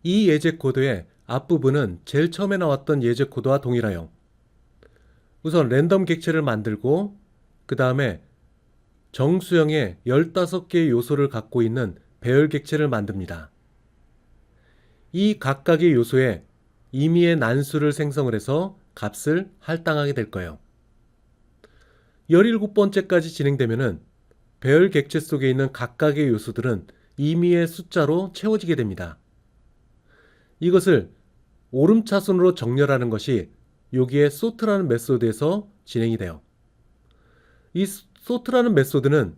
이 예제 코드의 앞부분은 제일 처음에 나왔던 예제 코드와 동일해요. 우선 랜덤 객체를 만들고 그 다음에 정수형의 15개의 요소를 갖고 있는 배열 객체를 만듭니다. 이 각각의 요소에 임의의 난수를 생성을 해서 값을 할당하게 될 거예요. 17번째까지 진행되면은 배열 객체 속에 있는 각각의 요소들은 임의의 숫자로 채워지게 됩니다. 이것을 오름차순으로 정렬하는 것이 여기에 sort라는 메소드에서 진행이 돼요. 이 sort라는 메소드는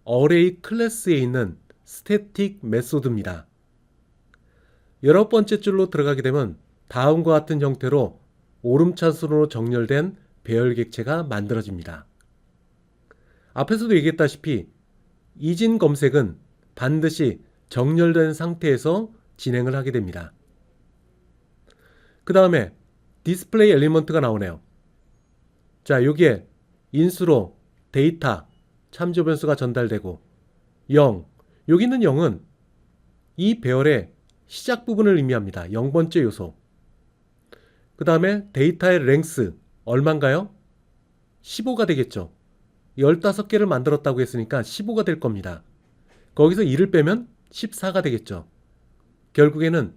어레이 클래스에 있는 스태틱 메소드입니다. 19번째 줄로 들어가게 되면 다음과 같은 형태로 오름차순으로 정렬된 배열 객체가 만들어집니다. 앞에서도 얘기했다시피 이진 검색은 반드시 정렬된 상태에서 진행을 하게 됩니다. 그 다음에 디스플레이 엘리먼트가 나오네요. 자, 여기에 인수로 데이터, 참조 변수가 전달되고 0, 여기 있는 0은 이 배열의 시작 부분을 의미합니다. 0번째 요소. 그 다음에 데이터의 랭스 얼마인가요? 15가 되겠죠. 15개를 만들었다고 했으니까 15가 될 겁니다. 거기서 2를 빼면 14가 되겠죠. 결국에는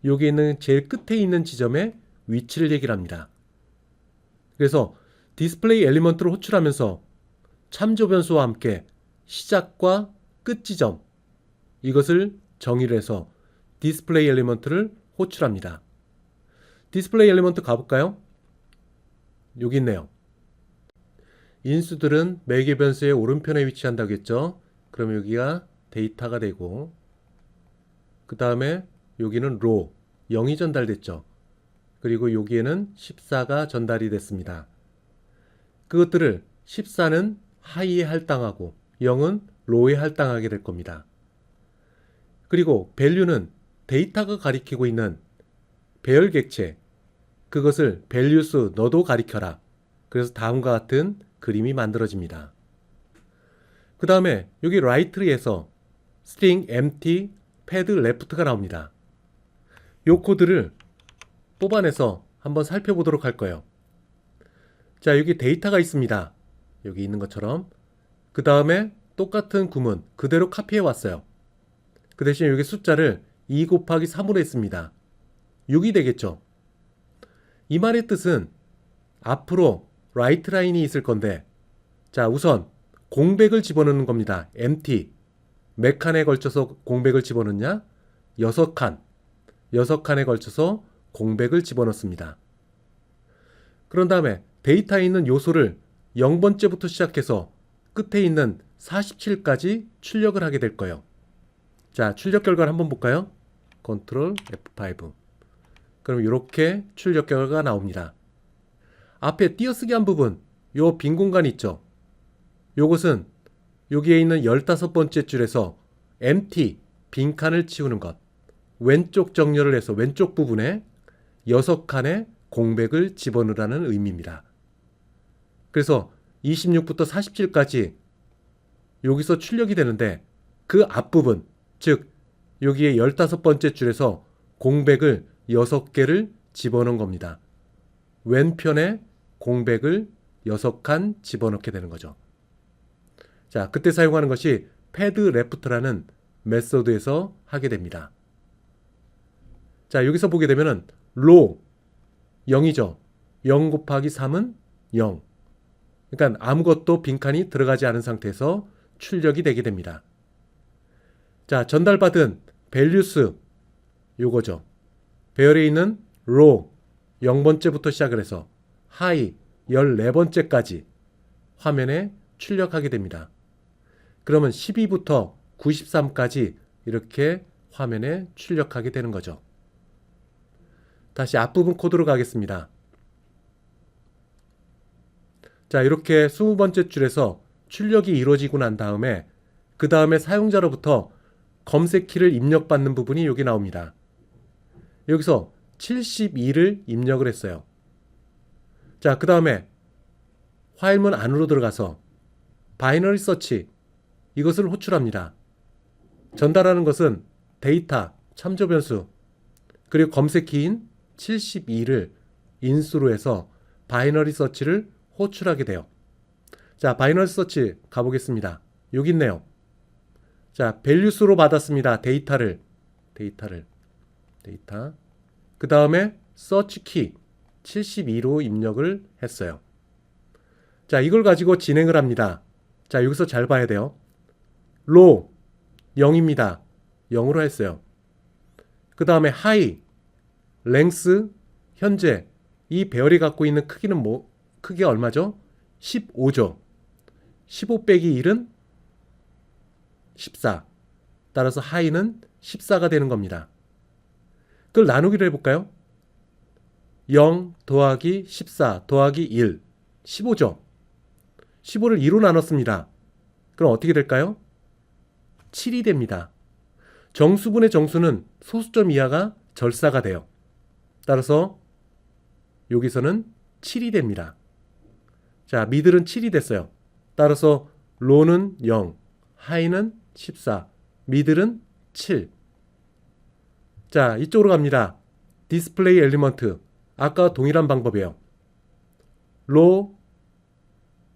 여기 있는 제일 끝에 있는 지점의 위치를 얘기를 합니다. 그래서 디스플레이 엘리먼트를 호출하면서 참조 변수와 함께 시작과 끝 지점, 이것을 정의를 해서 디스플레이 엘리먼트를 호출합니다. 디스플레이 엘리먼트 가볼까요? 여기 있네요. 인수들은 매개 변수의 오른편에 위치한다고 했죠. 그럼 여기가 데이터가 되고 그 다음에 여기는 로 0이 전달됐죠. 그리고 여기에는 14가 전달이 됐습니다. 그것들을 14는 하이에 할당하고 0은 로에 할당하게 될 겁니다. 그리고 밸류는 데이터가 가리키고 있는 배열 객체, 그것을 밸류수 너도 가리켜라. 그래서 다음과 같은 그림이 만들어집니다. 그 다음에 여기 write에서 string empty pad left가 나옵니다. 이 코드를 뽑아내서 한번 살펴보도록 할 거예요. 자, 여기 데이터가 있습니다. 여기 있는 것처럼. 그 다음에 똑같은 구문 그대로 카피해 왔어요. 그 대신 여기 숫자를 2 곱하기 3으로 했습니다. 6이 되겠죠. 이 말의 뜻은 앞으로 write 라인이 있을 건데, 자, 우선 공백을 집어넣는 겁니다. empty. 몇 칸에 걸쳐서 공백을 집어넣냐? 6칸. 6칸에 걸쳐서 공백을 집어넣습니다. 그런 다음에 데이터에 있는 요소를 0번째부터 시작해서 끝에 있는 47까지 출력을 하게 될 거예요. 자, 출력 결과를 한번 볼까요? Ctrl F5. 그럼 이렇게 출력 결과가 나옵니다. 앞에 띄어쓰기 한 부분, 요 빈 공간 있죠? 요것은 여기에 있는 15번째 줄에서 empty, 빈칸을 치우는 것. 왼쪽 정렬을 해서 왼쪽 부분에 6칸의 공백을 집어넣으라는 의미입니다. 그래서 26부터 47까지 여기서 출력이 되는데 그 앞부분, 즉 여기에 15번째 줄에서 공백을 6개를 집어넣은 겁니다. 왼편에 공백을 6칸 집어넣게 되는 거죠. 자, 그때 사용하는 것이 pad left라는 메소드에서 하게 됩니다. 자, 여기서 보게 되면은 row 0이죠. 0 곱하기 3은 0. 그러니까 아무것도 빈칸이 들어가지 않은 상태에서 출력이 되게 됩니다. 자, 전달받은 values 요거죠. 배열에 있는 row 0번째부터 시작을 해서 high 14번째까지 화면에 출력하게 됩니다. 그러면 12부터 93까지 이렇게 화면에 출력하게 되는 거죠. 다시 앞부분 코드로 가겠습니다. 자, 이렇게 20번째 줄에서 출력이 이루어지고 난 다음에 그 다음에 사용자로부터 검색키를 입력받는 부분이 여기 나옵니다. 여기서 72를 입력을 했어요. 자, 그 다음에 파일문 안으로 들어가서 바이너리 서치 이것을 호출합니다. 전달하는 것은 데이터, 참조 변수 그리고 검색키인 72를 인수로 해서 바이너리 서치를 호출하게 돼요. 자, 바이너리 서치 가보겠습니다. 여기 있네요. 자, 밸류수로 받았습니다. 데이터. 그 다음에 서치키 72로 입력을 했어요. 자, 이걸 가지고 진행을 합니다. 자, 여기서 잘 봐야 돼요. 로 0입니다. 0으로 했어요. 그 다음에 하이, 랭스, 현재 이 배열이 갖고 있는 크기는 크기가 얼마죠? 15죠. 15 빼기 1은 14. 따라서 하이는 14가 되는 겁니다. 그걸 나누기로 해볼까요? 0 더하기 14 더하기 1, 15죠. 15를 2로 나눴습니다. 그럼 어떻게 될까요? 7이 됩니다. 정수분의 정수는 소수점 이하가 절사가 돼요. 따라서 여기서는 7이 됩니다. 자, 미들은 7이 됐어요. 따라서 로는 0, 하이는 14, 미들은 7. 자, 이쪽으로 갑니다. 디스플레이 엘리먼트. 아까 동일한 방법이에요. 로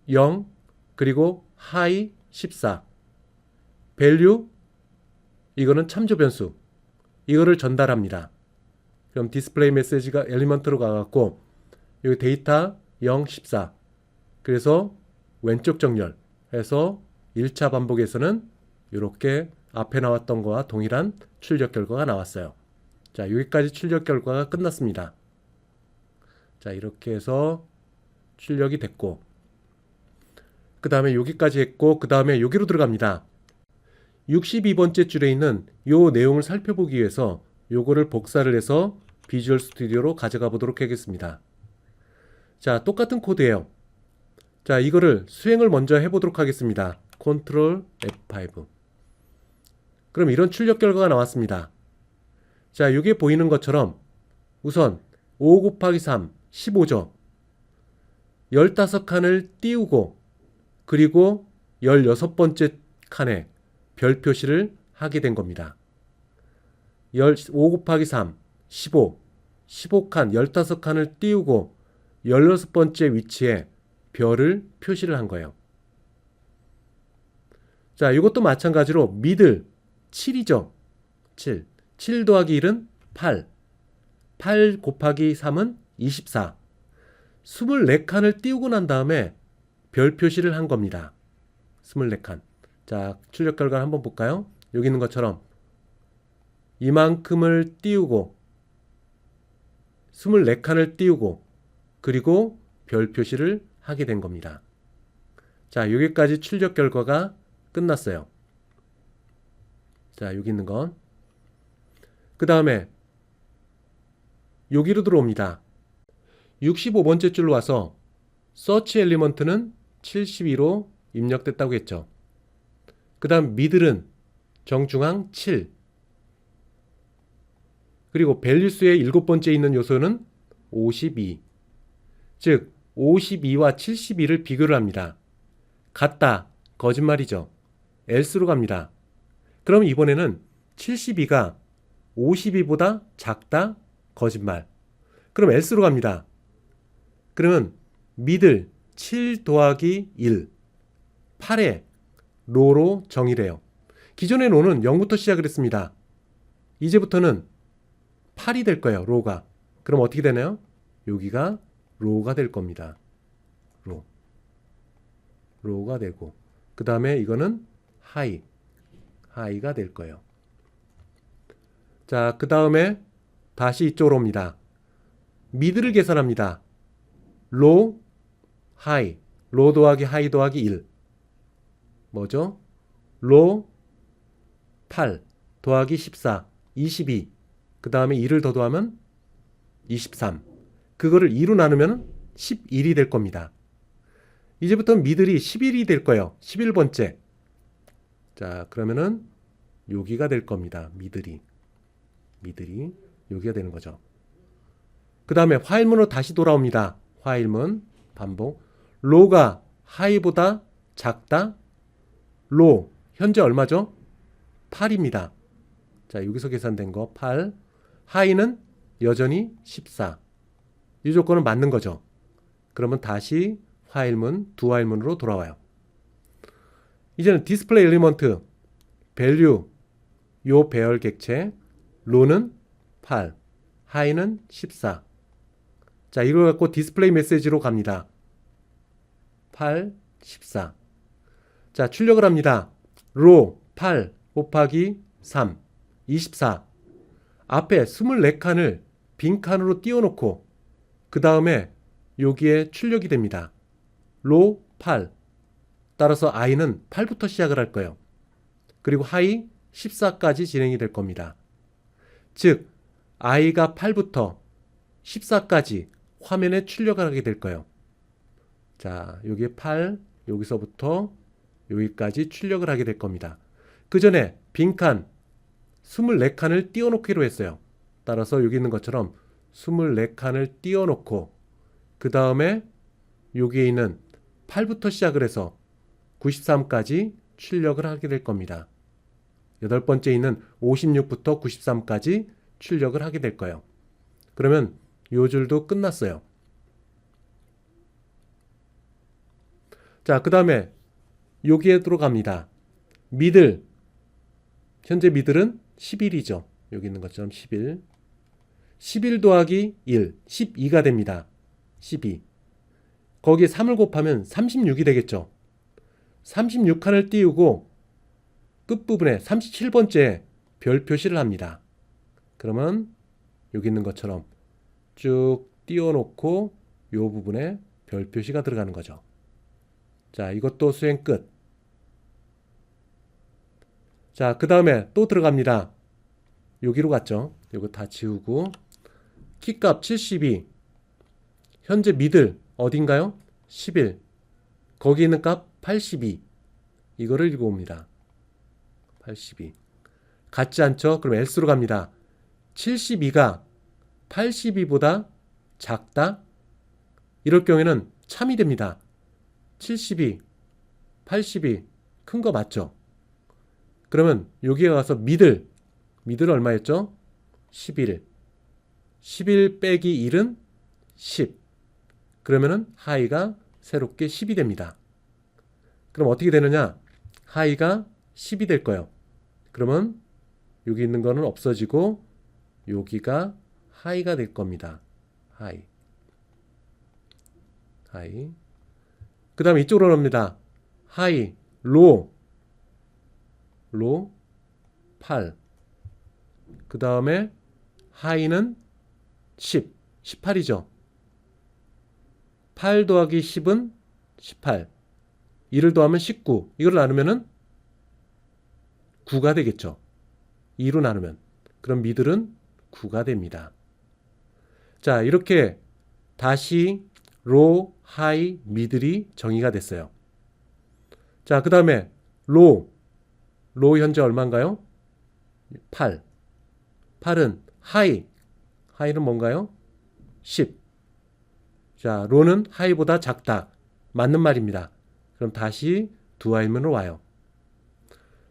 0, 그리고 하이 14. 밸류, 이거는 참조 변수. 이거를 전달합니다. 그럼 디스플레이 메시지가 엘리먼트로 가갖고 여기 데이터 0, 14. 그래서 왼쪽 정렬 해서 1차 반복에서는 이렇게 앞에 나왔던 거와 동일한 출력 결과가 나왔어요. 자, 여기까지 출력 결과가 끝났습니다. 자, 이렇게 해서 출력이 됐고, 그 다음에 여기까지 했고, 그 다음에 여기로 들어갑니다. 62번째 줄에 있는 요 내용을 살펴보기 위해서 요거를 복사를 해서 비주얼 스튜디오로 가져가 보도록 하겠습니다. 자, 똑같은 코드예요. 자, 이거를 수행을 먼저 해보도록 하겠습니다. 컨트롤 F5. 그럼 이런 출력 결과가 나왔습니다. 자, 여기에 보이는 것처럼 우선 5 곱하기 3, 15죠. 15칸을 띄우고 그리고 16번째 칸에 별 표시를 하게 된 겁니다. 5 곱하기 3, 15, 15칸, 15칸을 띄우고 16번째 위치에 별을 표시를 한 거예요. 자, 이것도 마찬가지로 미들 7이죠. 7. 7 더하기 1은 8. 8 곱하기 3은 24. 24칸을 띄우고 난 다음에 별 표시를 한 겁니다. 24칸. 자, 출력 결과를 한번 볼까요? 여기 있는 것처럼 이만큼을 띄우고 24칸을 띄우고 그리고 별 표시를 하게 된 겁니다. 자, 여기까지 출력 결과가 끝났어요. 자, 여기 있는 건. 그 다음에 여기로 들어옵니다. 65번째 줄로 와서 서치 엘리먼트는 72로 입력됐다고 했죠. 그 다음 미들은 정중앙 7. 그리고 밸류수의 7번째 있는 요소는 52. 즉 52와 72를 비교를 합니다. 같다, 거짓말이죠. else로 갑니다. 그럼 이번에는 72가 52보다 작다, 거짓말. 그럼 else로 갑니다. 그러면 미들 7 더하기 1, 8에 로로 정의래요. 기존의 로는 0부터 시작을 했습니다. 이제부터는 8이 될 거예요, 로가. 그럼 어떻게 되나요? 여기가 로가 될 겁니다. 로가 되고, 그 다음에 이거는 하이가 될 거예요. 자, 그 다음에 다시 이쪽으로 옵니다. 미들을 계산합니다. 로, 하이, 로 더하기 하이 더하기 1. 뭐죠? 로 8 더하기 14, 22. 그 다음에 2를 더 더하면 23. 그거를 2로 나누면 11이 될 겁니다. 이제부터 미들이 11이 될 거예요. 11번째. 자, 그러면은 여기가 될 겁니다. 미들이 여기가 되는 거죠. 그 다음에 화일문으로 다시 돌아옵니다. 화일문 반복. 로가 하이보다 작다. 로 현재 얼마죠? 8입니다. 자, 여기서 계산된 거 8. 하이는 여전히 14. 이 조건은 맞는 거죠. 그러면 다시 화일문, 두 화일문으로 돌아와요. 이제는 디스플레이 엘리먼트, 밸류, 요 배열 객체, 로는 8, 하이는 14. 자, 이걸 갖고 디스플레이 메시지로 갑니다. 8, 14. 자, 출력을 합니다. 로 8 곱하기 3, 24. 앞에 24칸을 빈칸으로 띄워놓고 그 다음에 여기에 출력이 됩니다. 로 8. 따라서 i는 8부터 시작을 할 거예요. 그리고 하이 14까지 진행이 될 겁니다. 즉 i가 8부터 14까지 화면에 출력을 하게 될 거예요. 자, 여기에 8, 여기서부터 여기까지 출력을 하게 될 겁니다. 그 전에 빈칸 24칸을 띄워놓기로 했어요. 따라서 여기 있는 것처럼 24칸을 띄워놓고 그 다음에 여기에 있는 8부터 시작을 해서 93까지 출력을 하게 될 겁니다. 여덟 번째 있는 56부터 93까지 출력을 하게 될 거예요. 그러면 요 줄도 끝났어요. 자, 그 다음에 여기에 들어갑니다. 미들. 현재 미들은 11이죠. 여기 있는 것처럼 11. 11 더하기 1, 12가 됩니다. 12. 거기에 3을 곱하면 36이 되겠죠. 36칸을 띄우고 끝부분에 37번째 별 표시를 합니다. 그러면 여기 있는 것처럼 쭉 띄워놓고 이 부분에 별 표시가 들어가는 거죠. 자, 이것도 수행 끝. 자, 그 다음에 또 들어갑니다. 여기로 갔죠. 이거 다 지우고 키값 72. 현재 미들 어딘가요? 11. 거기 있는 값 82. 이거를 읽어옵니다. 82. 같지 않죠? 그럼 else로 갑니다. 72가 82보다 작다? 이럴 경우에는 참이 됩니다. 72, 82 큰 거 맞죠? 그러면 여기에 가서 미들 얼마였죠? 11. 11 빼기 1은 10. 그러면은 하이가 새롭게 10이 됩니다. 그럼 어떻게 되느냐? 하이가 10이 될 거예요. 그러면 여기 있는 거는 없어지고 여기가 하이가 될 겁니다. 하이. 그 다음에 이쪽으로 갑니다. 하이, 로 8. 그 다음에 하이는 10, 18이죠. 8 더하기 10은 18. 2를 더하면 19. 이걸 나누면은 9가 되겠죠. 2로 나누면. 그럼 미들은 9가 됩니다. 자, 이렇게 다시 로, 하이, 미들이 정의가 됐어요. 자, 그 다음에 로 현재 얼마인가요? 8. 8은 하이는 뭔가요? 10. 자, 로는 하이보다 작다. 맞는 말입니다. 그럼 다시 두 화일문으로 와요.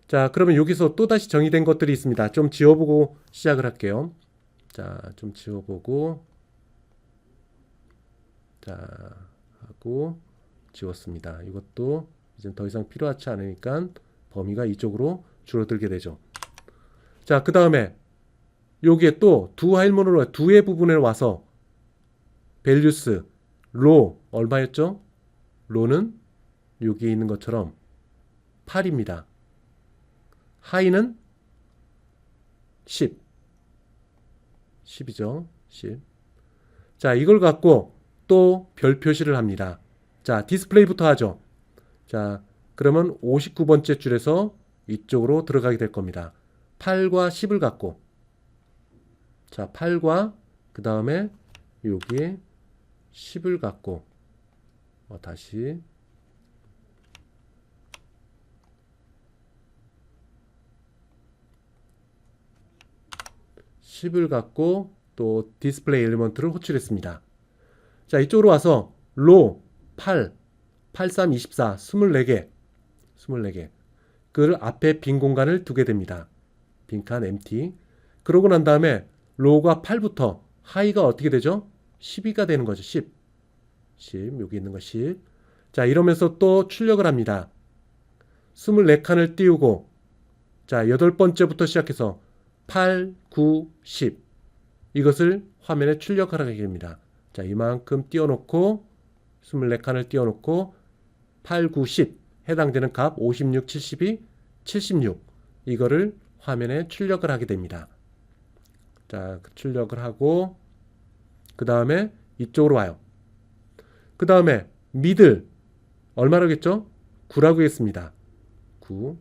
자, 그러면 여기서 또다시 정의된 것들이 있습니다. 좀 지워보고 시작을 할게요. 자, 좀 지워보고 자, 하고 지웠습니다. 이것도 이제 더 이상 필요하지 않으니까 범위가 이쪽으로 줄어들게 되죠. 자, 그 다음에 여기에 또 두 화일문으로 두의 부분에 와서 밸류스 로 얼마였죠? 로는 여기 있는 것처럼 8입니다. 하이는 10이죠. 10. 자, 이걸 갖고 또 별 표시를 합니다. 자, 디스플레이부터 하죠. 자, 그러면 59번째 줄에서 이쪽으로 들어가게 될 겁니다. 8과 10을 갖고 자, 8과 그 다음에 여기에 10을 갖고 다시 10을 갖고 또 디스플레이 엘리먼트를 호출했습니다. 자, 이쪽으로 와서 로 8, 83, 24, 24개 그걸 앞에 빈 공간을 두게 됩니다. 빈칸 empty. 그러고 난 다음에 로우가 8부터 하이가 어떻게 되죠? 12가 되는 거죠. 10. 여기 있는 거 10. 자, 이러면서 또 출력을 합니다. 24칸을 띄우고, 자, 8번째부터 시작해서 8, 9, 10. 이것을 화면에 출력을 하게 됩니다. 자, 이만큼 띄워놓고, 24칸을 띄워놓고, 8, 9, 10. 해당되는 값 56, 72, 76. 이거를 화면에 출력을 하게 됩니다. 자, 출력을 하고, 그 다음에 이쪽으로 와요. 그 다음에 미들 얼마라겠죠? 9라고 했습니다. 9.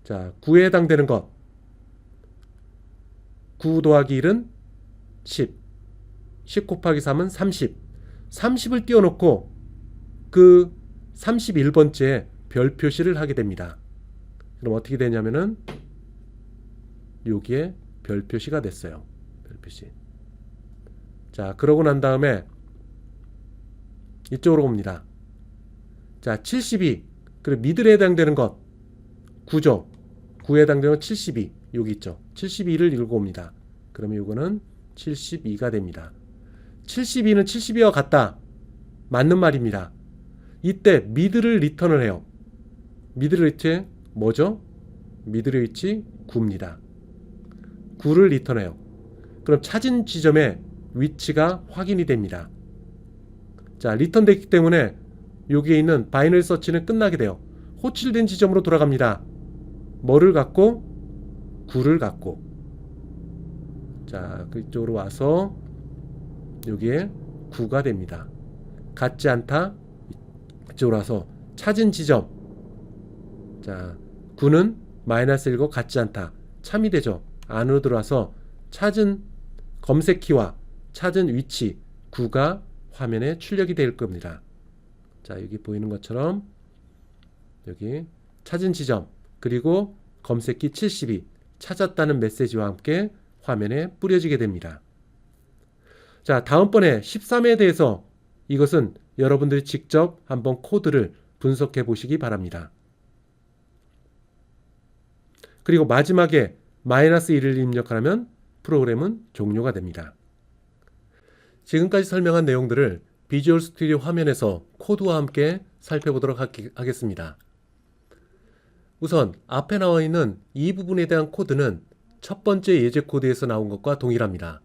자, 9에 해당되는 것 9 더하기 1은 10. 10 곱하기 3은 30. 30을 띄워놓고 그 31번째에 별 표시를 하게 됩니다. 그럼 어떻게 되냐면은 여기에 별 표시가 됐어요. 별 표시. 자, 그러고 난 다음에 이쪽으로 옵니다. 자, 72. 그리고 미들에 해당되는 것 9죠. 9에 해당되는 건 72. 여기 있죠. 72를 읽어옵니다. 그러면 이거는 72가 됩니다. 72는 72와 같다. 맞는 말입니다. 이때 미들을 리턴을 해요. 미들 위치 뭐죠? 미들 위치 9입니다. 9를 리턴해요. 그럼 찾은 지점의 위치가 확인이 됩니다. 자, 리턴됐기 때문에 여기에 있는 바이너리 서치는 끝나게 돼요. 호출된 지점으로 돌아갑니다. 뭐를 갖고? 9를 갖고. 자, 그쪽으로 와서 여기에 9가 됩니다. 같지 않다. 이쪽으로 와서 찾은 지점. 자, 9는 마이너스 1고 같지 않다. 참이 되죠. 안으로 들어와서 찾은 검색키와 찾은 위치 9가 화면에 출력이 될 겁니다. 자, 여기 보이는 것처럼 여기 찾은 지점 그리고 검색키 72 찾았다는 메시지와 함께 화면에 뿌려지게 됩니다. 자, 다음번에 13에 대해서 이것은 여러분들이 직접 한번 코드를 분석해 보시기 바랍니다. 그리고 마지막에 마이너스 1을 입력하면 프로그램은 종료가 됩니다. 지금까지 설명한 내용들을 비주얼 스튜디오 화면에서 코드와 함께 살펴보도록 하겠습니다. 우선 앞에 나와 있는 이 부분에 대한 코드는 첫 번째 예제 코드에서 나온 것과 동일합니다.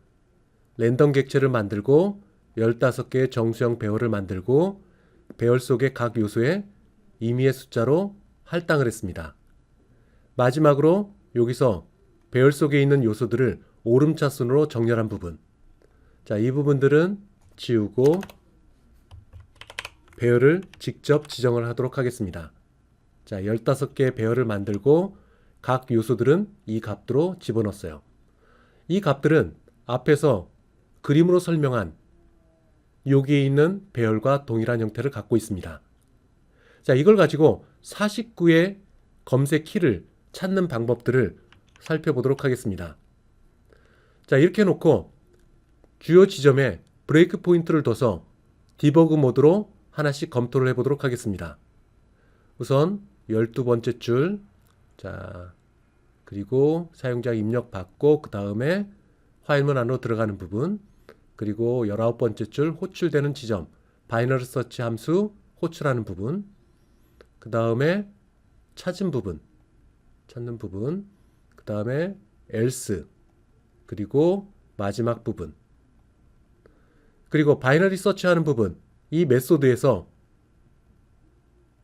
랜덤 객체를 만들고 15개의 정수형 배열을 만들고 배열 속의 각 요소에 임의의 숫자로 할당을 했습니다. 마지막으로 여기서 배열 속에 있는 요소들을 오름차 순으로 정렬한 부분. 자, 이 부분들은 지우고 배열을 직접 지정을 하도록 하겠습니다. 자, 15개의 배열을 만들고 각 요소들은 이 값으로 집어넣었어요. 이 값들은 앞에서 그림으로 설명한 여기에 있는 배열과 동일한 형태를 갖고 있습니다. 자, 이걸 가지고 49의 검색 키를 찾는 방법들을 살펴보도록 하겠습니다. 자, 이렇게 해놓고 주요 지점에 브레이크 포인트를 둬서 디버그 모드로 하나씩 검토를 해보도록 하겠습니다. 우선 12번째 줄, 자, 그리고 사용자 입력 받고 그 다음에 파일문 안으로 들어가는 부분, 그리고 19번째 줄 호출되는 지점, 바이너리 서치 함수 호출하는 부분, 그 다음에 찾는 부분, 그 다음에 else, 그리고 마지막 부분, 그리고 바이너리 서치하는 부분, 이 메소드에서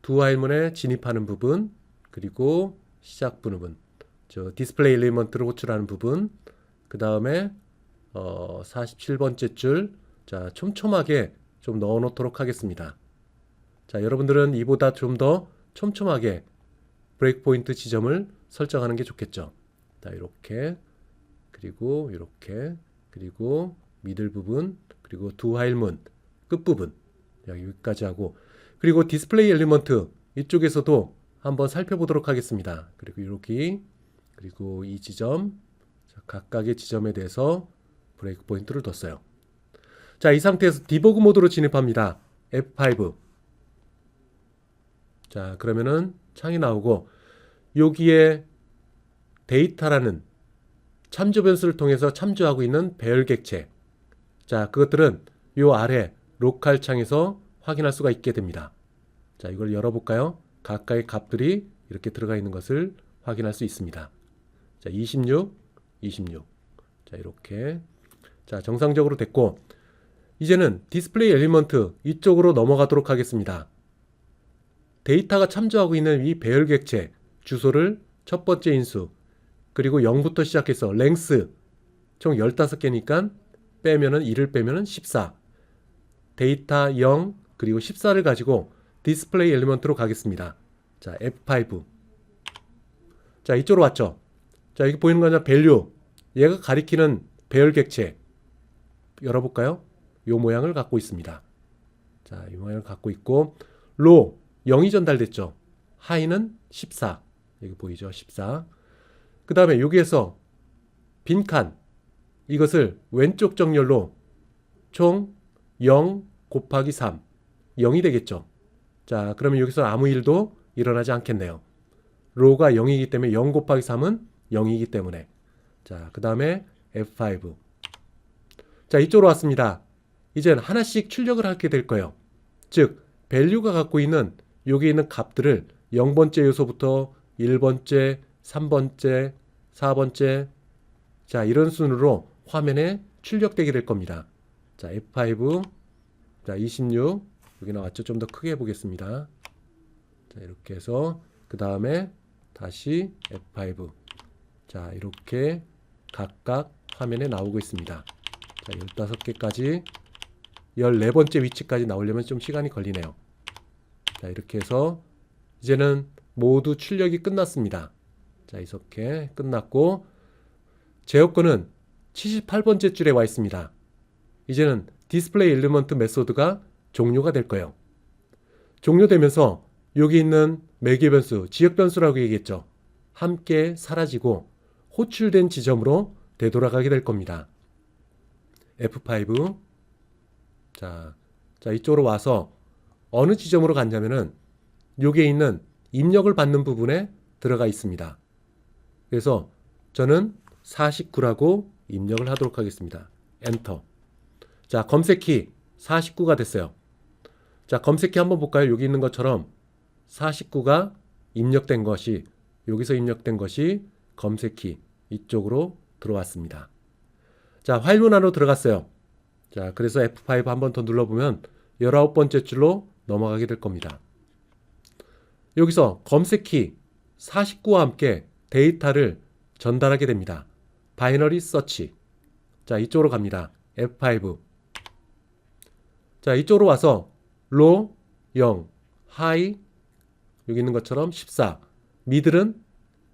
두 화일문에 진입하는 부분, 그리고 시작 부분, 디스플레이 엘리먼트를 호출하는 부분, 그 다음에 47번째 줄, 자, 촘촘하게 좀 넣어 놓도록 하겠습니다. 자, 여러분들은 이보다 좀 더 촘촘하게 브레이크 포인트 지점을 설정하는 게 좋겠죠. 자, 이렇게, 그리고 이렇게, 그리고 미들 부분, 그리고 두 화일문 끝부분 여기까지 하고, 그리고 디스플레이 엘리먼트 이쪽에서도 한번 살펴보도록 하겠습니다. 그리고 여기, 그리고 이 지점, 자, 각각의 지점에 대해서 브레이크 포인트를 뒀어요. 자, 이 상태에서 디버그 모드로 진입합니다. F5. 자, 그러면은 창이 나오고 여기에 데이터라는 참조 변수를 통해서 참조하고 있는 배열 객체. 자, 그것들은 요 아래 로컬 창에서 확인할 수가 있게 됩니다. 자, 이걸 열어볼까요? 각각의 값들이 이렇게 들어가 있는 것을 확인할 수 있습니다. 자, 26, 26. 자, 이렇게. 자, 정상적으로 됐고, 이제는 디스플레이 엘리먼트 이쪽으로 넘어가도록 하겠습니다. 데이터가 참조하고 있는 이 배열 객체 주소를 첫 번째 인수, 그리고 0부터 시작해서 랭스 총 15개니까 빼면은 1을 빼면은 14. 데이터 0 그리고 14를 가지고 디스플레이 엘리먼트로 가겠습니다. 자, F5. 자, 이쪽으로 왔죠. 자, 여기 보이는 거냐? 밸류. 얘가 가리키는 배열 객체. 열어볼까요? 요 모양을 갖고 있습니다. 자, 이 모양을 갖고 있고, 로 0이 전달됐죠. 하이는 14. 여기 보이죠? 14. 그 다음에 여기에서 빈칸. 이것을 왼쪽 정렬로 총 0 곱하기 3. 0이 되겠죠. 자, 그러면 여기서 아무 일도 일어나지 않겠네요. 로가 0이기 때문에 0 곱하기 3은 0이기 때문에. 자, 그 다음에 F5. 자, 이쪽으로 왔습니다. 이젠 하나씩 출력을 하게 될 거예요. 즉, 밸류가 갖고 있는 여기 있는 값들을 0번째 요소부터 1번째, 3번째, 4번째, 자, 이런 순으로 화면에 출력되게 될 겁니다. 자, F5. 자, 26. 여기 나왔죠? 좀 더 크게 해보겠습니다. 자, 이렇게 해서 그 다음에 다시 F5. 자, 이렇게 각각 화면에 나오고 있습니다. 자, 15개까지 14번째 위치까지 나오려면 좀 시간이 걸리네요. 자, 이렇게 해서 이제는 모두 출력이 끝났습니다. 자, 이렇게 끝났고 제 여건은 78번째 줄에 와 있습니다. 이제는 디스플레이 엘리먼트 메소드가 종료가 될 거예요. 종료되면서 여기 있는 매개 변수, 지역 변수라고 얘기했죠. 함께 사라지고 호출된 지점으로 되돌아가게 될 겁니다. F5. 자, 이쪽으로 와서 어느 지점으로 갔냐면은 여기에 있는 입력을 받는 부분에 들어가 있습니다. 그래서 저는 49라고 입력을 하도록 하겠습니다. 엔터. 자, 검색키 49가 됐어요. 자, 검색키 한번 볼까요? 여기 있는 것처럼 49가 입력된 것이, 여기서 입력된 것이 검색키 이쪽으로 들어왔습니다. 자, 화일 문안으로 들어갔어요. 자, 그래서 F5 한번 더 눌러보면 19번째 줄로 넘어가게 될 겁니다. 여기서 검색키 49와 함께 데이터를 전달하게 됩니다. 바이너리 서치. 자, 이쪽으로 갑니다. F5. 자, 이쪽으로 와서 로 0, 하이 여기 있는 것처럼 14. 미들은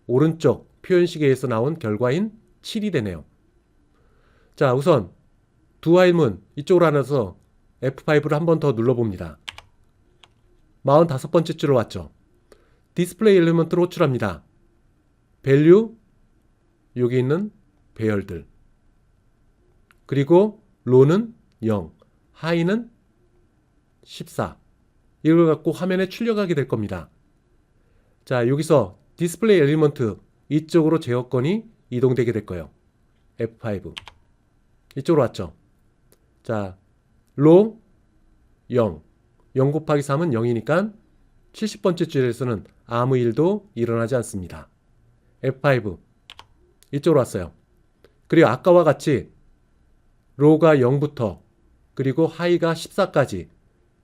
오른쪽 표현식에서 나온 결과인 7이 되네요. 자, 우선 두 화일문 이쪽으로 하면서 F5를 한 번 더 눌러봅니다. 45번째 줄로 왔죠. 디스플레이 엘리먼트로 호출합니다. 밸류 여기 있는 배열들, 그리고 로는 0, 하이는 14. 이걸 갖고 화면에 출력하게 될 겁니다. 자, 여기서 디스플레이 엘리먼트 이쪽으로 제어권이 이동되게 될 거예요. F5. 이쪽으로 왔죠. 자, 로 0. 0 곱하기 3은 0이니까 70번째 줄에서는 아무 일도 일어나지 않습니다. F5. 이쪽으로 왔어요. 그리고 아까와 같이 로가 0부터 그리고 하이가 14까지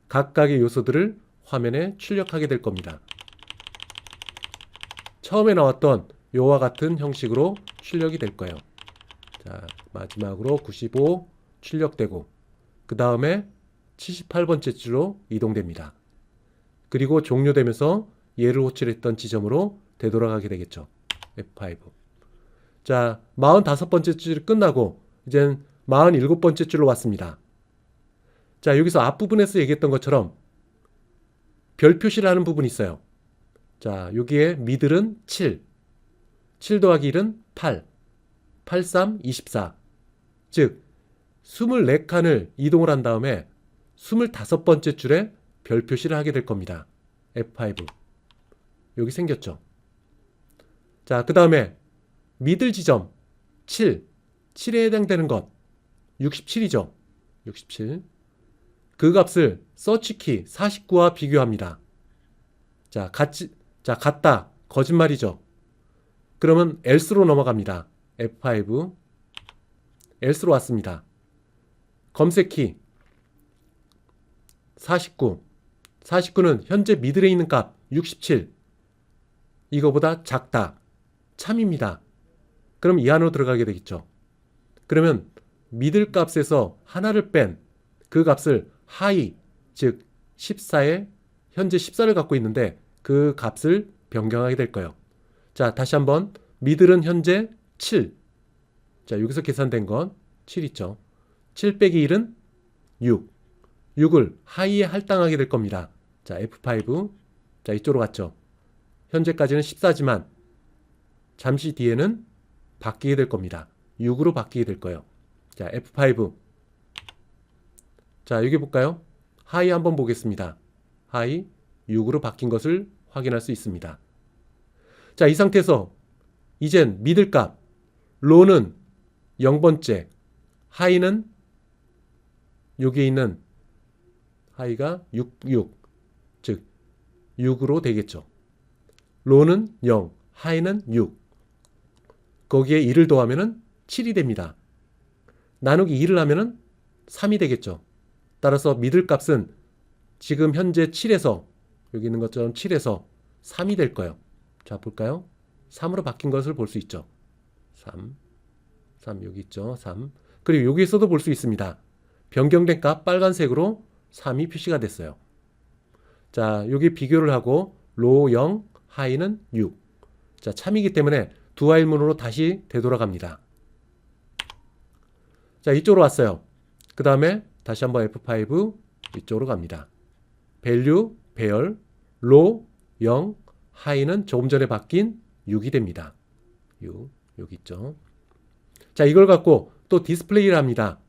각각의 요소들을 화면에 출력하게 될 겁니다. 처음에 나왔던 요와 같은 형식으로 출력이 될 거예요. 자, 마지막으로 95 출력되고 그 다음에 78번째 줄로 이동됩니다. 그리고 종료되면서 얘를 호출했던 지점으로 되돌아가게 되겠죠. F5. 자, 45번째 줄이 끝나고 이젠 47번째 줄로 왔습니다. 자, 여기서 앞부분에서 얘기했던 것처럼 별 표시를 하는 부분이 있어요. 자, 여기에 미들은 7. 7 더하기 1은 8. 83, 24. 즉 24칸을 이동을 한 다음에 25번째 줄에 별 표시를 하게 될 겁니다. F5. 여기 생겼죠. 자, 그 다음에 미들 지점 7. 7에 해당되는 것 67이죠. 67. 그 값을 서치키 49와 비교합니다. 자, 같다. 거짓말이죠. 그러면 else로 넘어갑니다. F5. else로 왔습니다. 검색키 49. 49는 현재 미들에 있는 값 67. 이거보다 작다. 참입니다. 그럼 이 안으로 들어가게 되겠죠. 그러면 미들 값에서 하나를 뺀 그 값을 하이, 즉 14에 현재 14를 갖고 있는데 그 값을 변경하게 될 거예요. 자, 다시 한번 미들은 현재 7. 자, 여기서 계산된 건 7 있죠. 7 빼기 1은 6. 6을 하이에 할당하게 될 겁니다. 자, F5. 자, 이쪽으로 갔죠. 현재까지는 14지만 잠시 뒤에는 바뀌게 될 겁니다. 6으로 바뀌게 될 거예요. 자, F5. 자, 여기 볼까요? 하이 한번 보겠습니다. 하이 6으로 바뀐 것을 확인할 수 있습니다. 자, 이 상태에서 이젠 미들 값 로는 0번째, 하이는 여기에 있는 하이가 6, 즉 6으로 되겠죠. 로는 0, 하이는 6. 거기에 1을 더하면 7이 됩니다. 나누기 2를 하면 3이 되겠죠. 따라서 미들 값은 지금 현재 7에서 여기 있는 것처럼 7에서 3이 될 거예요. 자, 볼까요? 3으로 바뀐 것을 볼 수 있죠. 3 여기 있죠. 3. 그리고 여기에서도 볼 수 있습니다. 변경된 값 빨간색으로 3이 표시가 됐어요. 자, 여기 비교를 하고 로 0, 하이는 6. 자, 참이기 때문에 두 화일문으로 다시 되돌아갑니다. 자, 이쪽으로 왔어요. 그 다음에 다시 한번 F5 이쪽으로 갑니다. value, 배열, low, 0, high는 조금 전에 바뀐 6이 됩니다. 6, 여기 있죠. 자, 이걸 갖고 또 디스플레이를 합니다.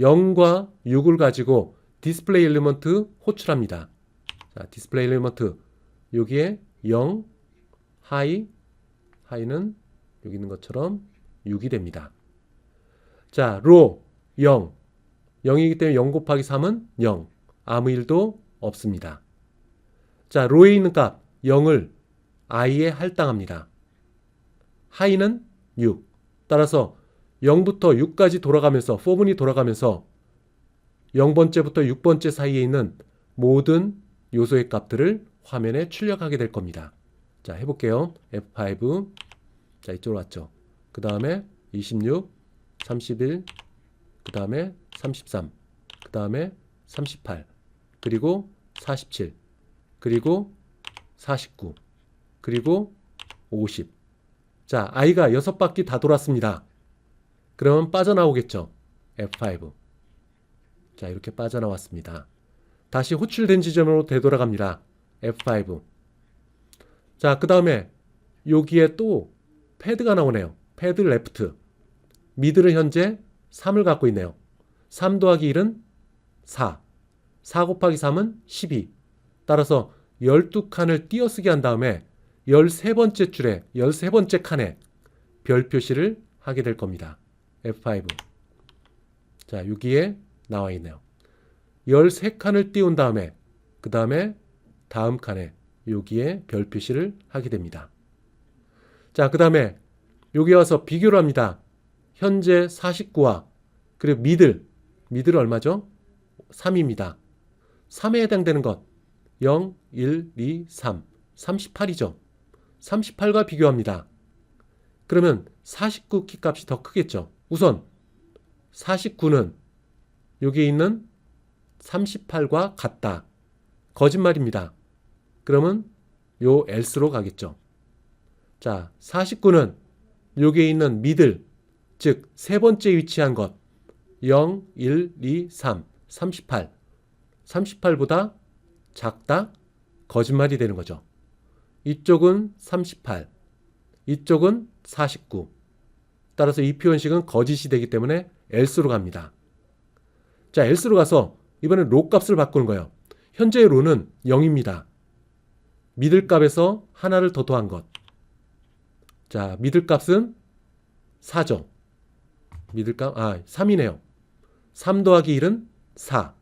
0과 6을 가지고 디스플레이 엘리먼트 호출합니다. 자, 디스플레이 엘리먼트 여기에 0, high는 여기 있는 것처럼 6이 됩니다. 자, low, 0. 0이기 때문에 0 곱하기 3은 0. 아무 일도 없습니다. 자, 로에 있는 값 0을 i에 할당합니다. 하이는 6. 따라서 0부터 6까지 돌아가면서 포분이 돌아가면서 0번째부터 6번째 사이에 있는 모든 요소의 값들을 화면에 출력하게 될 겁니다. 자, 해볼게요. F5. 자, 이쪽으로 왔죠. 그 다음에 26, 31, 그 다음에 33, 그 다음에 38, 그리고 47, 그리고 49, 그리고 50. 자, i가 6바퀴 다 돌았습니다. 그러면 빠져나오겠죠. F5. 자, 이렇게 빠져나왔습니다. 다시 호출된 지점으로 되돌아갑니다. F5. 자, 그 다음에 여기에 또 패드가 나오네요. 패드 레프트. 미들은 현재 3을 갖고 있네요. 3 더하기 1은 4. 4 곱하기 3은 12. 따라서 12칸을 띄어쓰기 한 다음에 13번째 줄에 13번째 칸에 별 표시를 하게 될 겁니다. F5. 자, 여기에 나와 있네요. 13칸을 띄운 다음에 그 다음에 다음 칸에 여기에 별 표시를 하게 됩니다. 자, 그 다음에 여기 와서 비교를 합니다. 현재 49와 그리고 미들 얼마죠? 3입니다. 3에 해당되는 것 0, 1, 2, 3 38이죠. 38과 비교합니다. 그러면 49 키값이 더 크겠죠. 우선 49는 여기에 있는 38과 같다. 거짓말입니다. 그러면 요 else로 가겠죠. 자, 49는 여기에 있는 미들, 즉 세 번째 위치한 것 0, 1, 2, 3, 38. 38보다 작다? 거짓말이 되는 거죠. 이쪽은 38, 이쪽은 49. 따라서 이 표현식은 거짓이 되기 때문에 else로 갑니다. 자, else로 가서 이번엔 로 값을 바꾸는 거예요. 현재의 로는 0입니다. 미들 값에서 하나를 더 더한 것. 자, 미들 값은 4죠. 미들값 3이네요. 3 더하기 1은 4.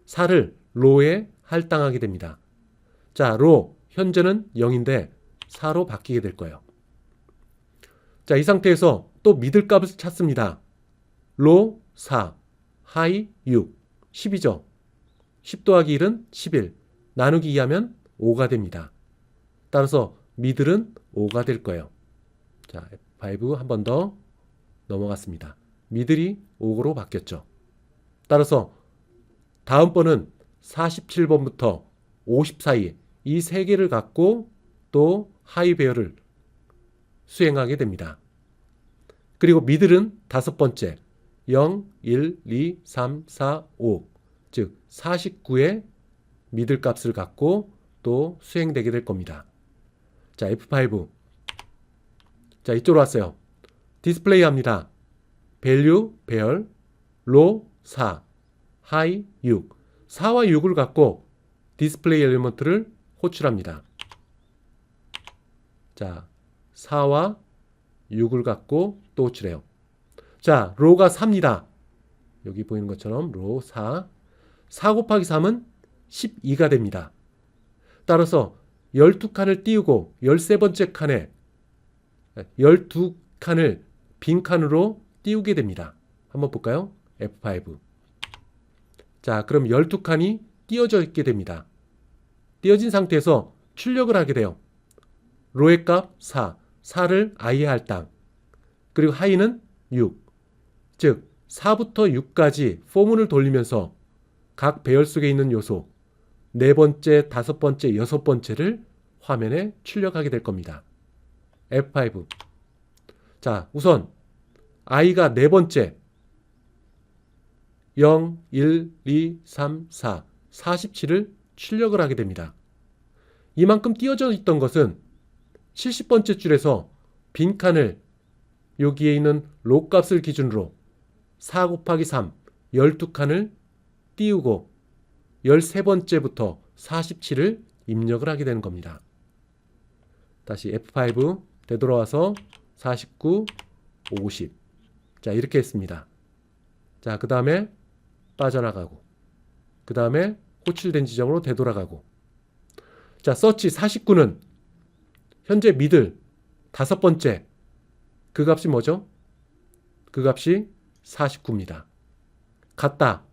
4를 로에 할당하게 됩니다. 자, 로 현재는 0인데 4로 바뀌게 될 거예요. 자, 이 상태에서 또 미들값을 찾습니다. 로 4, 하이 6, 10이죠. 10 더하기 1은 11. 나누기 2하면 5가 됩니다. 따라서 미들은 5가 될 거예요. 자, F5 한 번 더 넘어갔습니다. 미들이 5로 바뀌었죠. 따라서 다음번은 47번부터 50 사이 이 세 개를 갖고 또 하이 배열을 수행하게 됩니다. 그리고 미들은 다섯 번째 0, 1, 2, 3, 4, 5 즉 49의 미들 값을 갖고 또 수행되게 될 겁니다. 자, F5 자, 이쪽으로 왔어요. 디스플레이 합니다. 밸류 배열 로 4, 하이 6 4와 6을 갖고 디스플레이 엘리먼트를 호출합니다. 자, 4와 6을 갖고 또 호출해요. 자, 로가 4입니다. 여기 보이는 것처럼 로 4. 4 곱하기 3은 12가 됩니다. 따라서 12칸을 띄우고 13번째 칸에 12칸을 빈칸으로 띄우게 됩니다. 한번 볼까요? F5. 자, 그럼 12칸이 띄어져 있게 됩니다. 띄어진 상태에서 출력을 하게 돼요. 로의 값 4, 4를 i에 할당. 그리고 하이는 6. 즉 4부터 6까지 포문을 돌리면서 각 배열 속에 있는 요소 네 번째, 다섯 번째, 여섯 번째를 화면에 출력하게 될 겁니다. F5. 자, 우선 i가 네 번째 0, 1, 2, 3, 4, 47을 출력을 하게 됩니다. 이만큼 띄어져 있던 것은 70번째 줄에서 빈칸을 여기에 있는 로 값을 기준으로 4 곱하기 3, 12칸을 띄우고 13번째부터 47을 입력을 하게 되는 겁니다. 다시 F5 되돌아와서 49, 50. 자, 이렇게 했습니다. 자, 그 다음에 빠져나가고 그 다음에 호출된 지점으로 되돌아가고 자, 서치 49는 현재 미들 다섯 번째 그 값이 뭐죠? 그 값이 49입니다. 같다.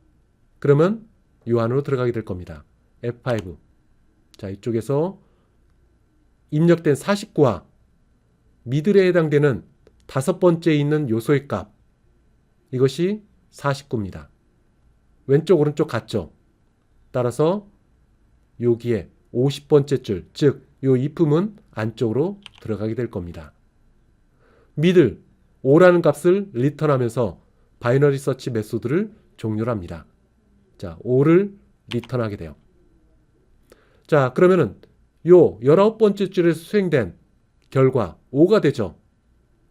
그러면 이 안으로 들어가게 될 겁니다. F5. 자, 이쪽에서 입력된 49와 미들에 해당되는 다섯 번째에 있는 요소의 값 이것이 49입니다. 왼쪽 오른쪽 같죠? 따라서 여기에 50번째 줄, 즉 이 if은 안쪽으로 들어가게 될 겁니다. 미들 5라는 값을 리턴하면서 바이너리 서치 메소드를 종료를 합니다. 자, 5를 리턴하게 돼요. 자, 그러면은 요 19번째 줄에서 수행된 결과 5가 되죠.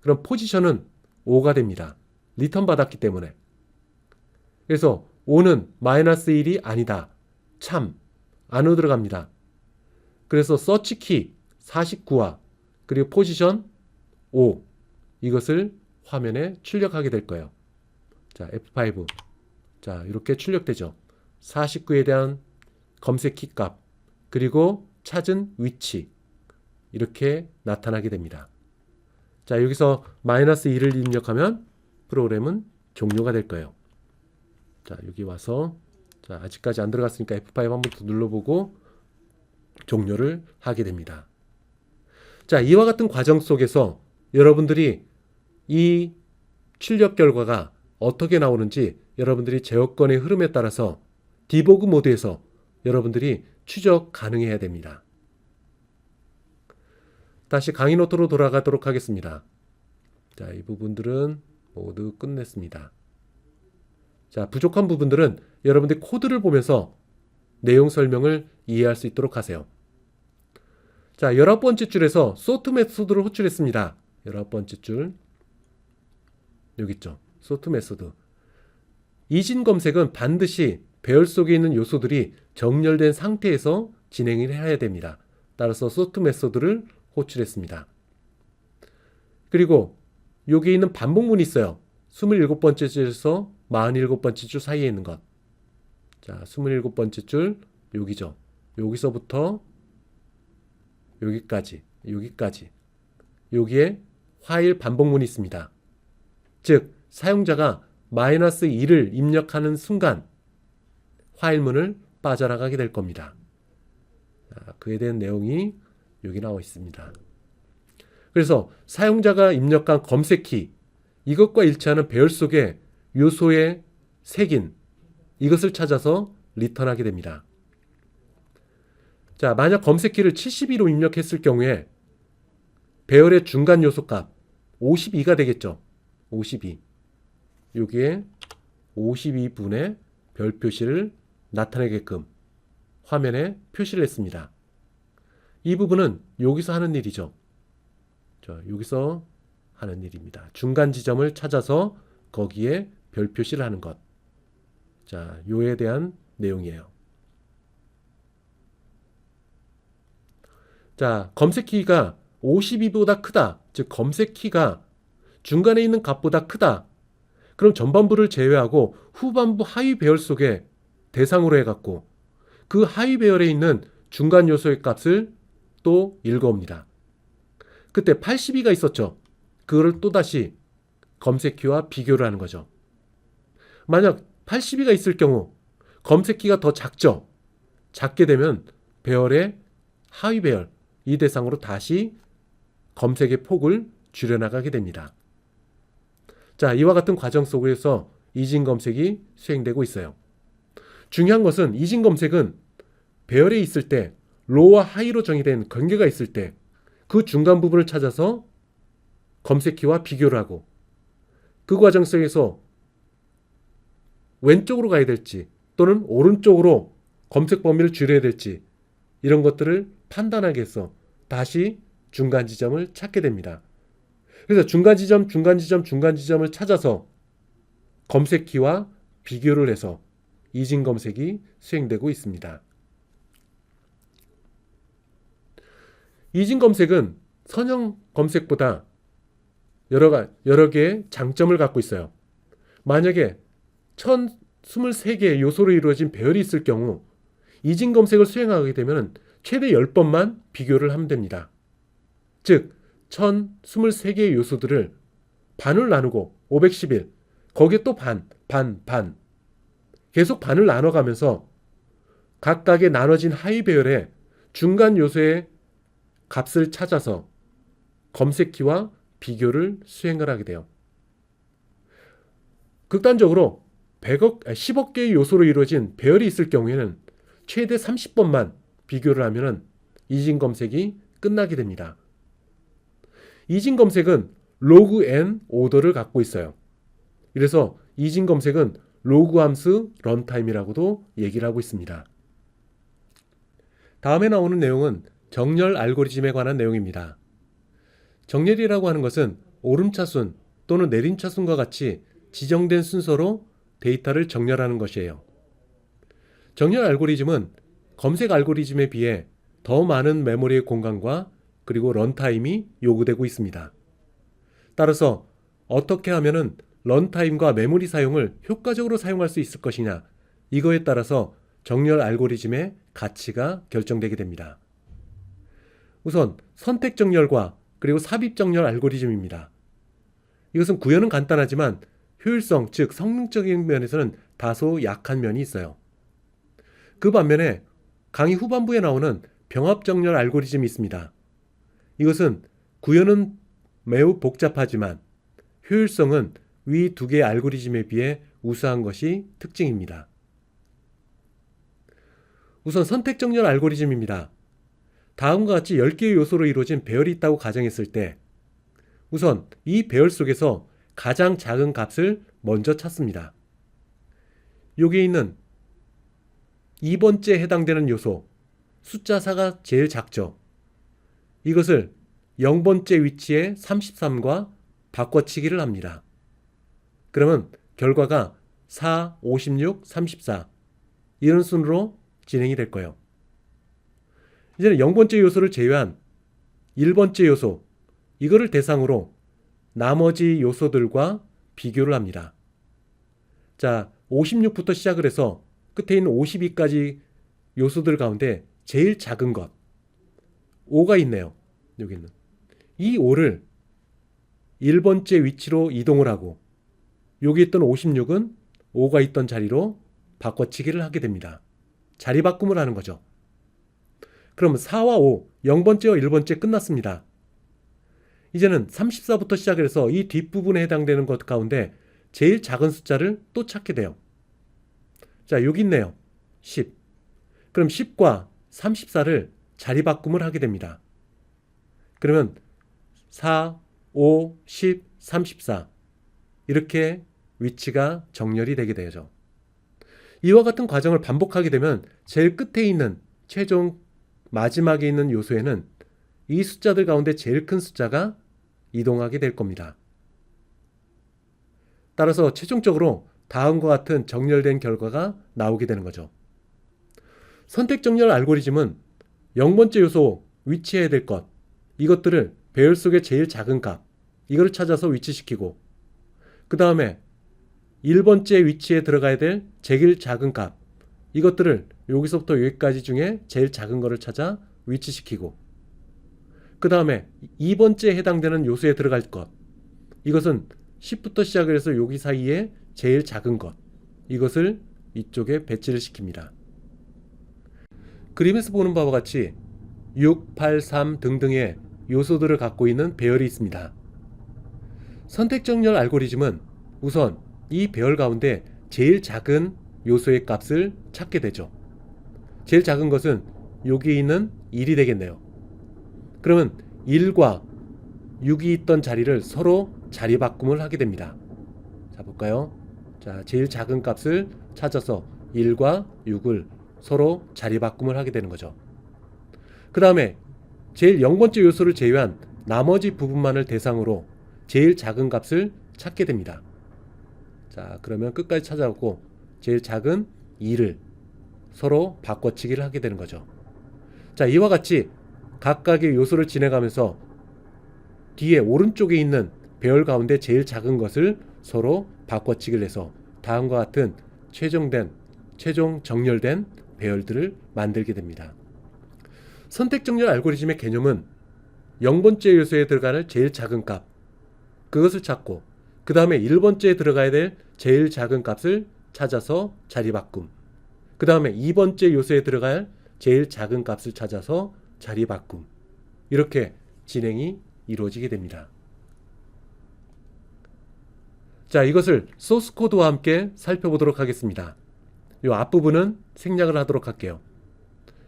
그럼 포지션은 5가 됩니다. 리턴 받았기 때문에. 그래서 5는 마이너스 1이 아니다. 참 안으로 들어갑니다. 그래서 서치 키 49와 그리고 포지션 5 이것을 화면에 출력하게 될 거예요. 자, F5. 자, 이렇게 출력되죠. 49에 대한 검색 키 값 그리고 찾은 위치 이렇게 나타나게 됩니다. 자, 여기서 마이너스 2를 입력하면 프로그램은 종료가 될 거예요. 자, 여기 와서 자, 아직까지 안 들어갔으니까 F5 한번 더 눌러보고 종료를 하게 됩니다. 자, 이와 같은 과정 속에서 여러분들이 이 출력 결과가 어떻게 나오는지 여러분들이 제어권의 흐름에 따라서 디버그 모드에서 여러분들이 추적 가능해야 됩니다. 다시 강의 노트로 돌아가도록 하겠습니다. 자, 이 부분들은 모두 끝냈습니다. 자, 부족한 부분들은 여러분들이 코드를 보면서 내용 설명을 이해할 수 있도록 하세요. 자, 19번째 줄에서 sort 메소드를 호출했습니다. 19번째 줄 여기 있죠. sort 메소드. 이진 검색은 반드시 배열 속에 있는 요소들이 정렬된 상태에서 진행을 해야 됩니다. 따라서 sort 메소드를 호출했습니다. 그리고 여기 있는 반복문이 있어요. 27번째 줄에서 47번째 줄 사이에 있는 것. 자, 27번째 줄 여기죠. 여기서부터 여기까지, 여기까지. 여기에 화일 반복문이 있습니다. 즉, 사용자가 -1을 입력하는 순간 화일문을 빠져나가게 될 겁니다. 자, 그에 대한 내용이 여기 나와 있습니다. 그래서 사용자가 입력한 검색키, 이것과 일치하는 배열 속의 요소의 색인 이것을 찾아서 리턴하게 됩니다. 자, 만약 검색키를 72로 입력했을 경우에 배열의 중간 요소 값 52가 되겠죠. 52. 여기에 52분의 별 표시를 나타내게끔 화면에 표시를 했습니다. 이 부분은 여기서 하는 일이죠. 자, 여기서 하는 일입니다. 중간 지점을 찾아서 거기에 별 표시를 하는 것. 자, 요에 대한 내용이에요. 자, 검색키가 52보다 크다. 즉 검색키가 중간에 있는 값보다 크다. 그럼 전반부를 제외하고 후반부 하위 배열 속에 대상으로 해갖고 그 하위 배열에 있는 중간 요소의 값을 또 읽어옵니다. 그때 82가 있었죠. 그거를 또다시 검색키와 비교를 하는 거죠. 만약 82가 있을 경우 검색키가 더 작죠. 작게 되면 배열의 하위 배열, 이 대상으로 다시 검색의 폭을 줄여나가게 됩니다. 자, 이와 같은 과정 속에서 이진 검색이 수행되고 있어요. 중요한 것은 이진 검색은 배열에 있을 때 로와 하이로 정의된 경계가 있을 때 그 중간 부분을 찾아서 검색키와 비교를 하고 그 과정 속에서 왼쪽으로 가야 될지 또는 오른쪽으로 검색 범위를 줄여야 될지 이런 것들을 판단하기 위해서 다시 중간 지점을 찾게 됩니다. 그래서 중간 지점을 찾아서 검색키와 비교를 해서 이진 검색이 수행되고 있습니다. 이진 검색은 선형 검색보다 여러 개의 장점을 갖고 있어요. 만약에 1023개의 요소로 이루어진 배열이 있을 경우 이진 검색을 수행하게 되면 최대 10번만 비교를 하면 됩니다. 즉 1023개의 요소들을 반을 나누고 511 거기에 또 반 계속 반을 나눠가면서 각각의 나눠진 하위 배열의 중간 요소의 값을 찾아서 검색키와 비교를 수행을 하게 돼요. 극단적으로 10억 개의 요소로 이루어진 배열이 있을 경우에는 최대 30번만 비교를 하면 이진 검색이 끝나게 됩니다. 이진 검색은 로그 n 오더를 갖고 있어요. 그래서 이진 검색은 로그 함수 런타임이라고도 얘기를 하고 있습니다. 다음에 나오는 내용은 정렬 알고리즘에 관한 내용입니다. 정렬이라고 하는 것은 오름차순 또는 내림차순과 같이 지정된 순서로 데이터를 정렬하는 것이에요. 정렬 알고리즘은 검색 알고리즘에 비해 더 많은 메모리의 공간과 그리고 런타임이 요구되고 있습니다. 따라서 어떻게 하면 런타임과 메모리 사용을 효과적으로 사용할 수 있을 것이냐, 이거에 따라서 정렬 알고리즘의 가치가 결정되게 됩니다. 우선 선택 정렬과 그리고 삽입 정렬 알고리즘입니다. 이것은 구현은 간단하지만 효율성, 즉 성능적인 면에서는 다소 약한 면이 있어요. 그 반면에 강의 후반부에 나오는 병합 정렬 알고리즘이 있습니다. 이것은 구현은 매우 복잡하지만 효율성은 위 두 개의 알고리즘에 비해 우수한 것이 특징입니다. 우선 선택 정렬 알고리즘입니다. 다음과 같이 10개의 요소로 이루어진 배열이 있다고 가정했을 때 우선 이 배열 속에서 가장 작은 값을 먼저 찾습니다. 여기에 있는 2번째에 해당되는 요소 숫자 4가 제일 작죠. 이것을 0번째 위치에 33과 바꿔치기를 합니다. 그러면 결과가 4, 56, 34 이런 순으로 진행이 될 거예요. 이제는 0번째 요소를 제외한 1번째 요소 이거를 대상으로 나머지 요소들과 비교를 합니다. 자, 56부터 시작을 해서 끝에 있는 52까지 요소들 가운데 제일 작은 것 5가 있네요. 여기는 이 5를 1번째 위치로 이동을 하고 여기 있던 56은 5가 있던 자리로 바꿔치기를 하게 됩니다. 자리 바꿈을 하는 거죠. 그럼 4와 5, 0번째와 1번째 끝났습니다. 이제는 34부터 시작해서 이 뒷부분에 해당되는 것 가운데 제일 작은 숫자를 또 찾게 돼요. 자, 여기 있네요. 10. 그럼 10과 34를 자리 바꿈을 하게 됩니다. 그러면 4, 5, 10, 34 이렇게 위치가 정렬이 되게 되죠. 이와 같은 과정을 반복하게 되면 제일 끝에 있는 최종 마지막에 있는 요소에는 이 숫자들 가운데 제일 큰 숫자가 이동하게 될 겁니다. 따라서 최종적으로 다음과 같은 정렬된 결과가 나오게 되는 거죠. 선택 정렬 알고리즘은 0번째 요소 위치해야 될 것 이것들을 배열 속의 제일 작은 값 이걸 찾아서 위치시키고 그 다음에 1번째 위치에 들어가야 될 제일 작은 값 이것들을 여기서부터 여기까지 중에 제일 작은 거를 찾아 위치시키고 그 다음에 2번째에 해당되는 요소에 들어갈 것 이것은 10부터 시작해서 여기 사이에 제일 작은 것 이것을 이쪽에 배치를 시킵니다. 그림에서 보는 바와 같이 6, 8, 3 등등의 요소들을 갖고 있는 배열이 있습니다. 선택 정렬 알고리즘은 우선 이 배열 가운데 제일 작은 요소의 값을 찾게 되죠. 제일 작은 것은 여기 있는 1이 되겠네요. 그러면 1과 6이 있던 자리를 서로 자리 바꿈을 하게 됩니다. 자, 볼까요? 자, 제일 작은 값을 찾아서 1과 6을 서로 자리 바꿈을 하게 되는 거죠. 그 다음에 제일 0번째 요소를 제외한 나머지 부분만을 대상으로 제일 작은 값을 찾게 됩니다. 자, 그러면 끝까지 찾아오고 제일 작은 2를 서로 바꿔치기를 하게 되는 거죠. 자, 이와 같이 각각의 요소를 진행하면서 뒤에 오른쪽에 있는 배열 가운데 제일 작은 것을 서로 바꿔치기를 해서 다음과 같은 최종 정렬된 배열들을 만들게 됩니다. 선택 정렬 알고리즘의 개념은 0번째 요소에 들어가는 제일 작은 값 그것을 찾고 그 다음에 1번째에 들어가야 될 제일 작은 값을 찾아서 자리 바꿈 그 다음에 2번째 요소에 들어갈 제일 작은 값을 찾아서 자리 바꿈 이렇게 진행이 이루어지게 됩니다. 자, 이것을 소스 코드와 함께 살펴보도록 하겠습니다. 이 앞부분은 생략을 하도록 할게요.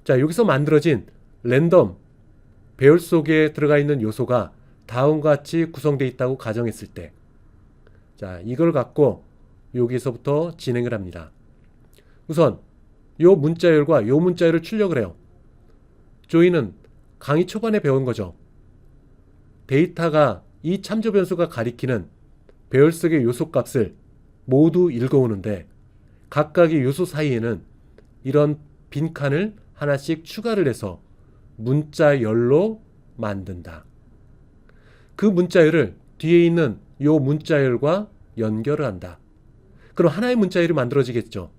자, 여기서 만들어진 랜덤 배열 속에 들어가 있는 요소가 다음과 같이 구성되어 있다고 가정했을 때 자, 이걸 갖고 여기서부터 진행을 합니다. 우선 요 문자열과 요 문자열을 출력을 해요. 저희는 강의 초반에 배운 거죠. 데이터가 이 참조 변수가 가리키는 배열 속의 요소 값을 모두 읽어오는데 각각의 요소 사이에는 이런 빈칸을 하나씩 추가를 해서 문자열로 만든다. 그 문자열을 뒤에 있는 요 문자열과 연결을 한다. 그럼 하나의 문자열이 만들어지겠죠.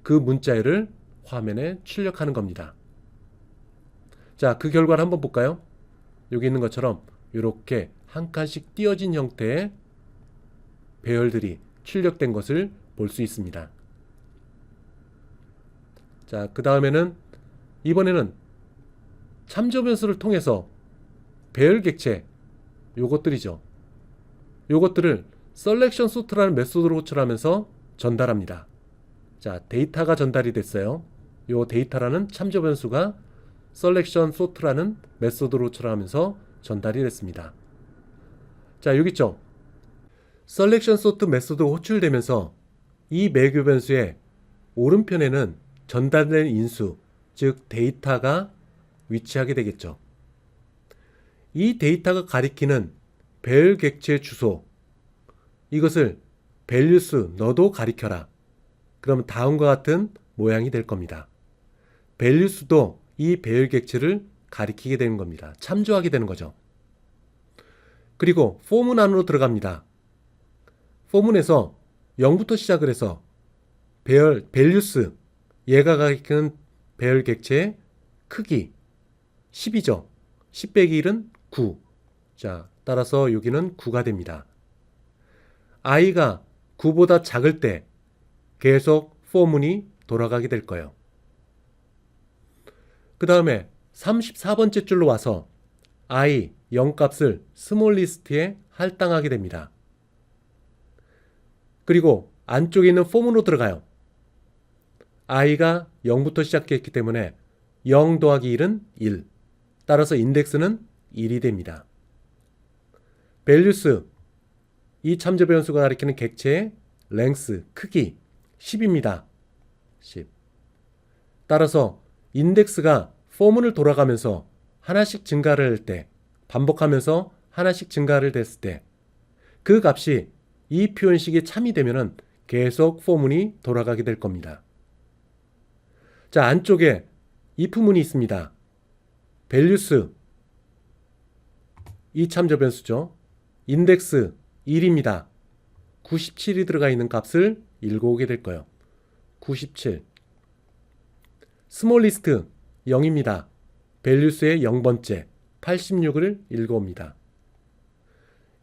그 문자열을 화면에 출력하는 겁니다. 자, 그 결과를 한번 볼까요? 여기 있는 것처럼 이렇게 한 칸씩 띄어진 형태의 배열들이 출력된 것을 볼 수 있습니다. 자, 그 다음에는 이번에는 참조 변수를 통해서 배열 객체 요것들이죠. 요것들을 셀렉션 소트라는 메소드로 호출하면서 전달합니다. 자, 데이터가 전달이 됐어요. 요 데이터라는 참조 변수가 셀렉션 소트라는 메소드로 호출하면서 전달이 됐습니다. 자, 여기 있죠. 셀렉션 소트 메소드가 호출되면서 이 매교 변수의 오른편에는 전달된 인수, 즉 데이터가 위치하게 되겠죠. 이 데이터가 가리키는 배열 객체 주소 이것을 values 너도 가리켜라. 그러면 다음과 같은 모양이 될 겁니다. values도 이 배열 객체를 가리키게 되는 겁니다. 참조하게 되는 거죠. 그리고 폼은 안으로 들어갑니다. 포문에서 0부터 시작을 해서 배열, 밸류스, 얘가 가리키는 배열 객체의 크기 10이죠. 10 빼기 1은 9. 자, 따라서 여기는 9가 됩니다. i가 9보다 작을 때 계속 포문이 돌아가게 될 거예요. 그 다음에 34번째 줄로 와서 i 0값을 스몰 리스트에 할당하게 됩니다. 그리고 안쪽에 있는 포문으로 들어가요. i가 0부터 시작했기 때문에 0 더하기 1은 1. 따라서 인덱스는 1이 됩니다. 밸류스, 이 참조 변수가 가리키는 객체의 랭스, 크기 10입니다. 10. 따라서 인덱스가 포문을 돌아가면서 하나씩 증가를 할 때, 반복하면서 하나씩 증가를 됐을 때 그 값이 이 표현식이 참이 되면은 계속 포문이 돌아가게 될 겁니다. 자, 안쪽에 if문이 있습니다. 밸류스, 이 참조 변수죠. 인덱스 1입니다. 97이 들어가 있는 값을 읽어오게 될 거예요. 97. 스몰 리스트 0입니다. 밸류스의 0번째 86을 읽어옵니다.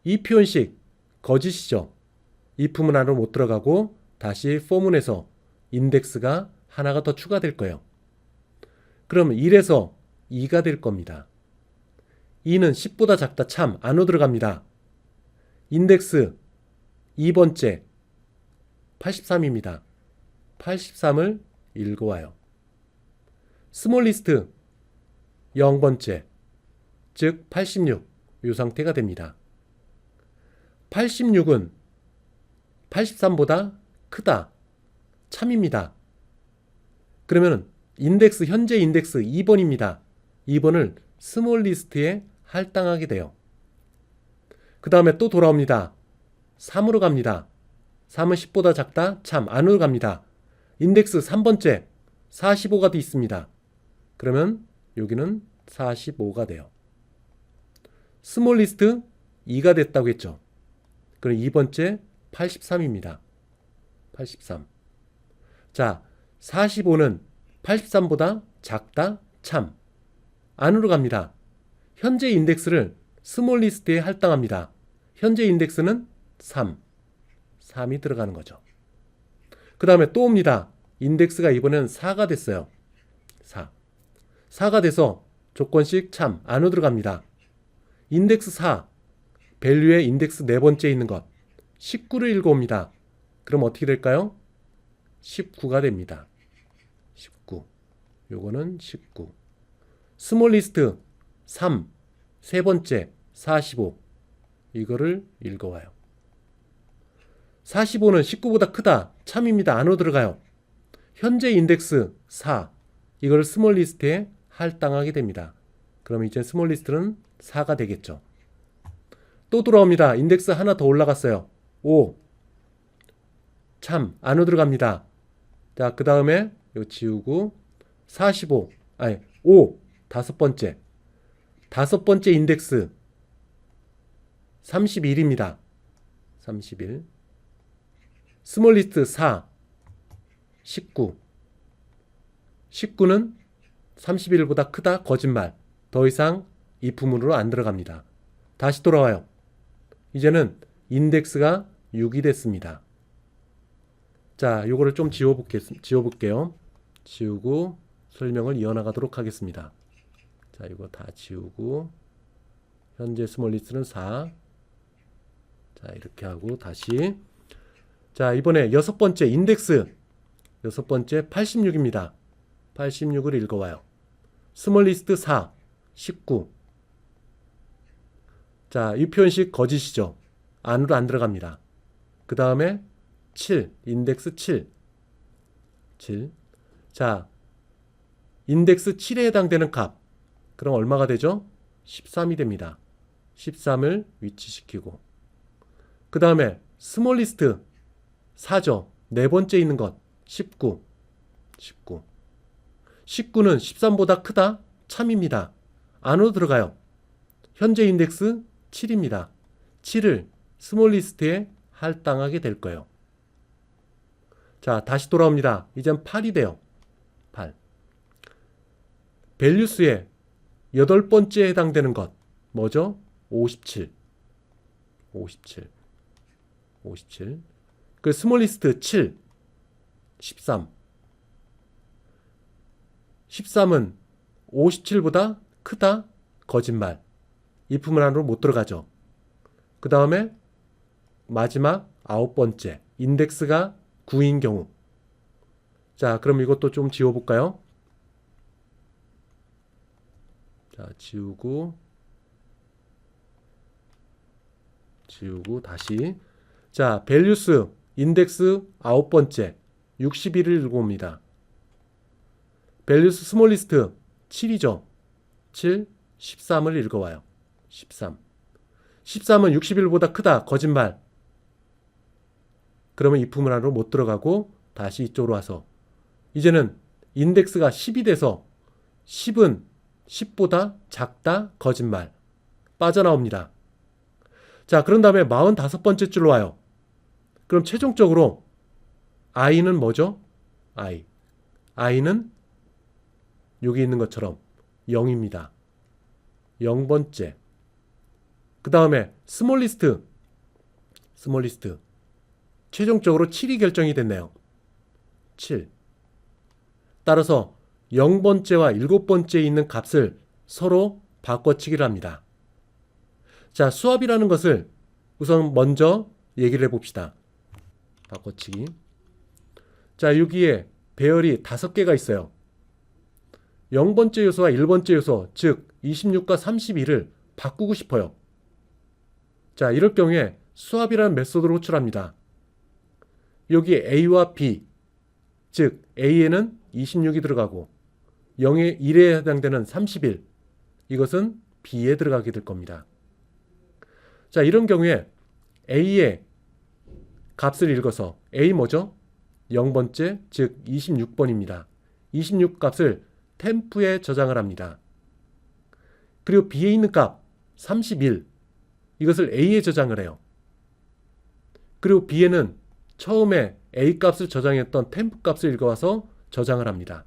이 표현식 거짓이죠. if문 안으로 못 들어가고 다시 포문에서 인덱스가 하나가 더 추가될 거예요. 그럼 1에서 2가 될 겁니다. 2는 10보다 작다 참 안으로 들어갑니다. 인덱스 2번째 83입니다. 83을 읽어와요. 스몰 리스트 0번째 즉 86 이 상태가 됩니다. 86은 83보다 크다 참입니다. 그러면 인덱스 현재 인덱스 2번입니다. 2번을 스몰 리스트에 할당하게 돼요. 그 다음에 또 돌아옵니다. 3으로 갑니다. 3은 10보다 작다 참 안으로 갑니다. 인덱스 3번째 45가 돼 있습니다. 그러면 여기는 45가 돼요. 스몰 리스트 2가 됐다고 했죠. 그럼 2번째 83입니다. 83. 자, 45는 83보다 작다 참 안으로 갑니다. 현재 인덱스를 스몰 리스트에 할당합니다. 현재 인덱스는 3. 3이 들어가는 거죠. 그 다음에 또 옵니다. 인덱스가 이번엔 4가 됐어요. 4. 4가 돼서 조건식 참 안으로 들어갑니다. 인덱스 4. 밸류에 인덱스 네 번째 있는 것 19를 읽어옵니다. 그럼 어떻게 될까요? 19가 됩니다. 19. 요거는 19. 스몰 리스트 3. 세 번째 45. 이거를 읽어와요. 45는 19보다 크다. 참입니다. 안으로 들어가요. 현재 인덱스 4. 이걸 스몰 리스트에 할당하게 됩니다. 그럼 이제 스몰 리스트는 4가 되겠죠. 또 돌아옵니다. 인덱스 하나 더 올라갔어요. 5. 참 안으로 들어갑니다. 자, 그 다음에 이거 지우고 45. 아니 5. 다섯 번째. 다섯 번째 인덱스 31입니다. 31. 스몰 리스트 4. 19. 19는 31보다 크다 거짓말. 더 이상 if문으로 안 들어갑니다. 다시 돌아와요. 이제는 인덱스가 6이 됐습니다. 자, 요거를 좀 지워볼게요. 지우고 설명을 이어나가도록 하겠습니다. 자, 이거 다 지우고 현재 스몰 리스트는 4. 자, 이렇게 하고 다시. 자, 이번에 여섯 번째 인덱스 여섯 번째 86입니다. 86을 읽어와요. 스몰 리스트 4. 19. 자, 이 표현식 거짓이죠. 안으로 안 들어갑니다. 그 다음에 7. 인덱스 7. 7. 자, 인덱스 7에 해당되는 값. 그럼 얼마가 되죠? 13이 됩니다. 13을 위치시키고. 그 다음에 스몰 리스트 4죠. 네 번째 있는 것. 19. 19. 19는 13보다 크다? 참입니다. 안으로 들어가요. 현재 인덱스 7입니다. 7을 스몰 리스트에 할당하게 될 거예요. 자, 다시 돌아옵니다. 이젠 8이 돼요. 8. 밸류스의 8번째에 해당되는 것 뭐죠? 57. 57. 57. 그 스몰리스트 7. 13. 13은 57보다 크다? 거짓말. if문 안으로 못 들어가죠. 그 다음에 마지막 9번째. 인덱스가 9인 경우. 자, 그럼 이것도 좀 지워볼까요? 자, 지우고 다시. 자, 밸류스 인덱스 9번째 61을 읽어옵니다. 밸류스 스몰리스트 7이죠. 7, 13을 읽어와요. 13. 13은 61보다 크다. 거짓말. 그러면 if문 안으로 못 들어가고 다시 이쪽으로 와서 이제는 인덱스가 10이 돼서 10은 10보다 작다. 거짓말. 빠져나옵니다. 자, 그런 다음에 45번째 줄로 와요. 그럼 최종적으로 i는 뭐죠? i는 여기 있는 것처럼 0입니다. 0번째. 그 다음에 스몰리스트. 최종적으로 7이 결정이 됐네요. 7. 따라서 0번째와 7번째에 있는 값을 서로 바꿔치기를 합니다. 자, 수압이라는 것을 우선 먼저 얘기를 해봅시다. 바꿔치기. 자, 여기에 배열이 5개가 있어요. 0번째 요소와 1번째 요소, 즉 26과 32를 바꾸고 싶어요. 자, 이럴 경우에 수압이라는 메소드를 호출합니다. 여기 A와 B, 즉 A에는 26이 들어가고 0에 1에 해당되는 31, 이것은 B에 들어가게 될 겁니다. 자, 이런 경우에 A의 값을 읽어서 A 뭐죠? 0번째, 즉 26번입니다. 26 값을 템프에 저장을 합니다. 그리고 B에 있는 값 31, 이것을 A에 저장을 해요. 그리고 B에는 처음에 A 값을 저장했던 템프 값을 읽어와서 저장을 합니다.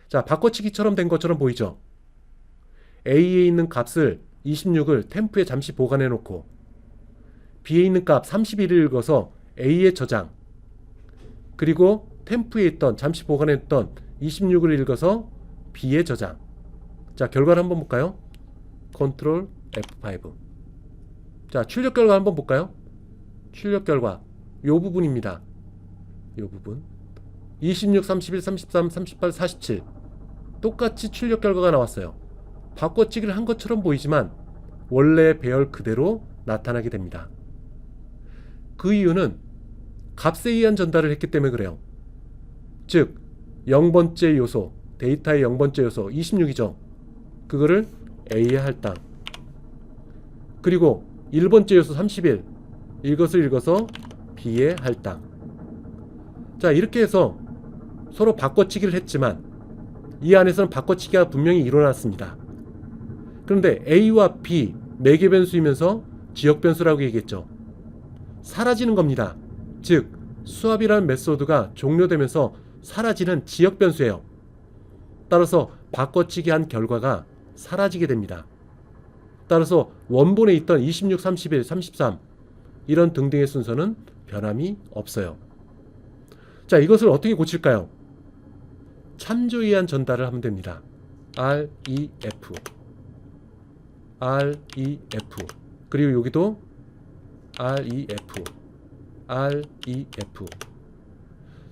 자, 바꿔치기처럼 된 것처럼 보이죠? A에 있는 값을 26을 템프에 잠시 보관해 놓고 B에 있는 값 31을 읽어서 A에 저장, 그리고 템프에 있던 잠시 보관했던 26을 읽어서 B에 저장. 자, 결과를 한번 볼까요? 컨트롤 F5. 자, 출력 결과 한번 볼까요? 출력 결과 이 부분입니다. 이 부분 26, 31, 33, 38, 47 똑같이 출력 결과가 나왔어요. 바꿔치기를 한 것처럼 보이지만 원래 배열 그대로 나타나게 됩니다. 그 이유는 값에 의한 전달을 했기 때문에 그래요. 즉 0번째 요소, 데이터의 0번째 요소 26이죠. 그거를 A에 할당, 그리고 1번째 요소 31, 이것을 읽어서 B에 할당. 자, 이렇게 해서 서로 바꿔치기를 했지만 이 안에서는 바꿔치기가 분명히 일어났습니다. 그런데 A와 B 매개 변수이면서 지역 변수라고 얘기했죠. 사라지는 겁니다. 즉 수압이라는 메소드가 종료되면서 사라지는 지역 변수예요. 따라서 바꿔치기 한 결과가 사라지게 됩니다. 따라서 원본에 있던 26, 31, 33 이런 등등의 순서는 변함이 없어요. 자, 이것을 어떻게 고칠까요? 참조에 의한 전달을 하면 됩니다. REF, 그리고 여기도 REF.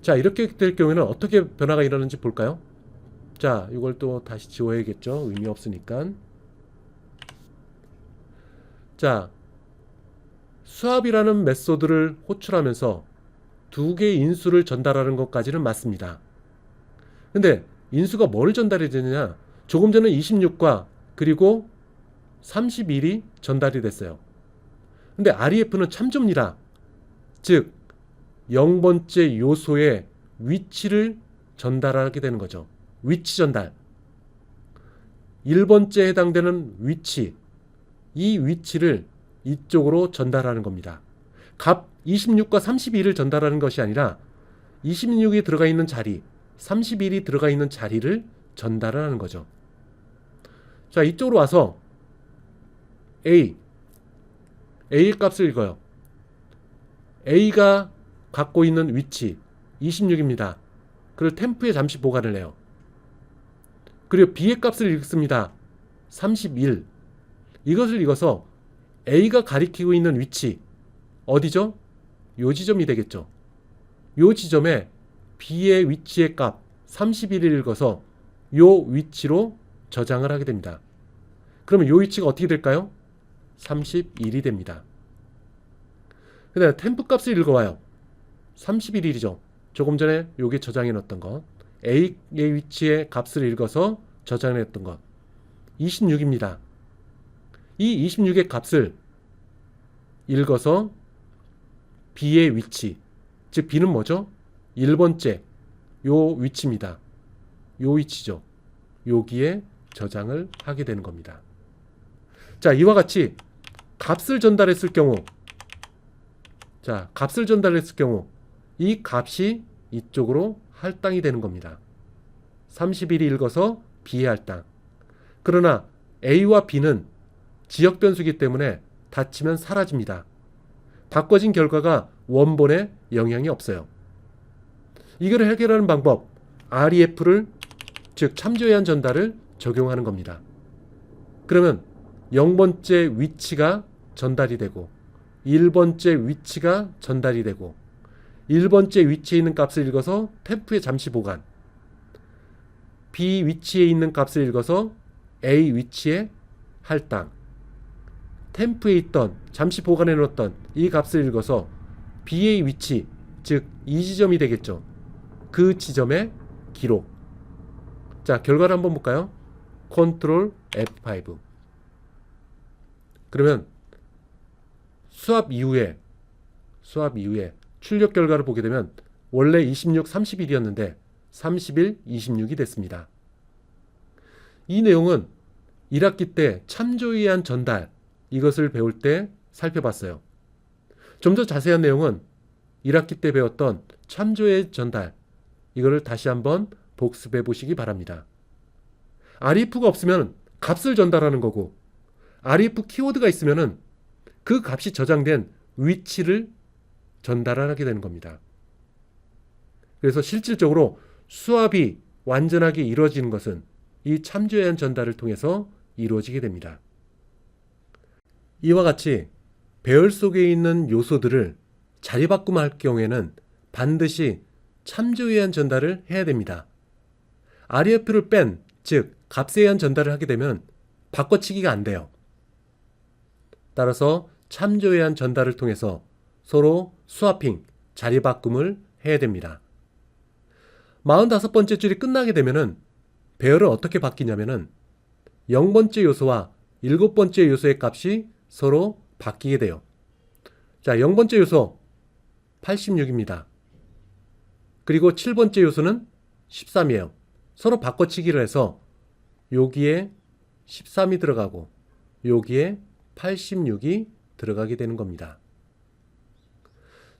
자, 이렇게 될 경우에는 어떻게 변화가 일어나는지 볼까요? 자, 이걸 또 다시 지워야겠죠. 의미 없으니까. 자, 수압이라는 메소드를 호출하면서 두 개의 인수를 전달하는 것까지는 맞습니다. 근데 인수가 뭘 전달해 주느냐? 조금 전에 26과 그리고 31이 전달이 됐어요. 근데 REF는 참조입니다. 즉 0번째 요소의 위치를 전달하게 되는 거죠. 위치 전달. 1번째에 해당되는 위치, 이 위치를 이쪽으로 전달하는 겁니다. 값 26과 32를 전달하는 것이 아니라 26이 들어가 있는 자리, 31이 들어가 있는 자리를 전달을 하는 거죠. 자, 이쪽으로 와서 A 값을 읽어요. A가 갖고 있는 위치 26입니다. 그걸 템프에 잠시 보관을 해요. 그리고 B의 값을 읽습니다. 31. 이것을 읽어서 A가 가리키고 있는 위치 어디죠? 요 지점이 되겠죠. 요 지점에 B의 위치의 값 31을 읽어서 요 위치로 저장을 하게 됩니다. 그러면 요 위치가 어떻게 될까요? 31이 됩니다. 그 다음에 템프 값을 읽어와요. 31이죠. 조금 전에 요게 저장해 놓았던 것. A의 위치의 값을 읽어서 저장해 놨던 것. 26입니다. 이 26의 값을 읽어서 B의 위치, 즉 B는 뭐죠? 1번째 요 위치입니다. 요 위치죠. 여기에 저장을 하게 되는 겁니다. 자, 이와 같이 값을 전달했을 경우, 이 값이 이쪽으로 할당이 되는 겁니다. 31이 읽어서 B의 할당. 그러나 A와 B는 지역 변수이기 때문에 닫히면 사라집니다. 바꿔진 결과가 원본에 영향이 없어요. 이걸 해결하는 방법, REF를, 즉 참조해한 전달을 적용하는 겁니다. 그러면 0번째 위치가 전달이 되고 1번째 위치가 전달이 되고 1번째 위치에 있는 값을 읽어서 템프에 잠시 보관, B 위치에 있는 값을 읽어서 A 위치에 할당, 템프에 있던 잠시 보관해 놓았던 이 값을 읽어서 B의 위치, 즉 이 지점이 되겠죠. 그 지점의 기록. 자, 결과를 한번 볼까요? 컨트롤 F5. 그러면 수합 이후에 출력 결과를 보게 되면 원래 26, 31이었는데 31, 26이 됐습니다. 이 내용은 1학기 때 참조에 의한 전달, 이것을 배울 때 살펴봤어요. 좀 더 자세한 내용은 1학기 때 배웠던 참조의 전달, 이거를 다시 한번 복습해 보시기 바랍니다. REF가 없으면 값을 전달하는 거고, REF 키워드가 있으면 그 값이 저장된 위치를 전달하게 되는 겁니다. 그래서 실질적으로 수합이 완전하게 이루어지는 것은 이 참조에 의한 전달을 통해서 이루어지게 됩니다. 이와 같이 배열 속에 있는 요소들을 자리바꿈할 경우에는 반드시 참조에 의한 전달을 해야 됩니다. REF를 뺀, 즉 값에 의한 전달을 하게 되면 바꿔치기가 안 돼요. 따라서 참조에 의한 전달을 통해서 서로 스와핑, 자리바꿈을 해야 됩니다. 45번째 줄이 끝나게 되면은 배열은 어떻게 바뀌냐면은 0번째 요소와 7번째 요소의 값이 서로 바뀌게 돼요. 자, 0번째 요소 86입니다. 그리고 7번째 요소는 13이에요. 서로 바꿔치기를 해서 여기에 13이 들어가고 여기에 86이 들어가게 되는 겁니다.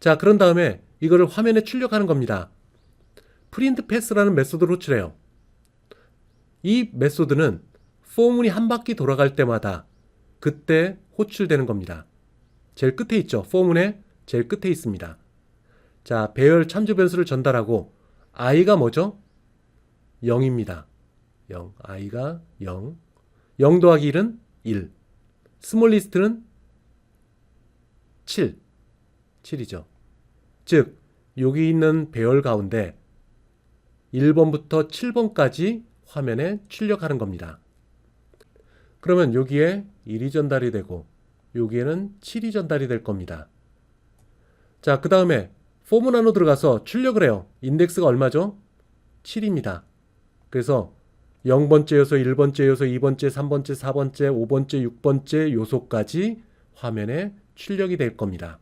자, 그런 다음에 이거를 화면에 출력하는 겁니다. 프린트 패스라는 메소드를 호출해요. 이 메소드는 포문이 한 바퀴 돌아갈 때마다 그때 호출되는 겁니다. 제일 끝에 있죠. 포문의 제일 끝에 있습니다. 자, 배열 참조 변수를 전달하고 i가 뭐죠? 0입니다. 0. i가 0. 0 더하기 1은 1. 스몰 리스트는 7. 7이죠. 즉, 여기 있는 배열 가운데 1번부터 7번까지 화면에 출력하는 겁니다. 그러면 여기에 1이 전달이 되고 여기에는 7이 전달이 될 겁니다. 자, 그 다음에 포문 안으로 들어가서 출력을 해요. 인덱스가 얼마죠? 7입니다. 그래서 0번째 요소, 1번째 요소, 2번째, 3번째, 4번째, 5번째, 6번째 요소까지 화면에 출력이 될 겁니다.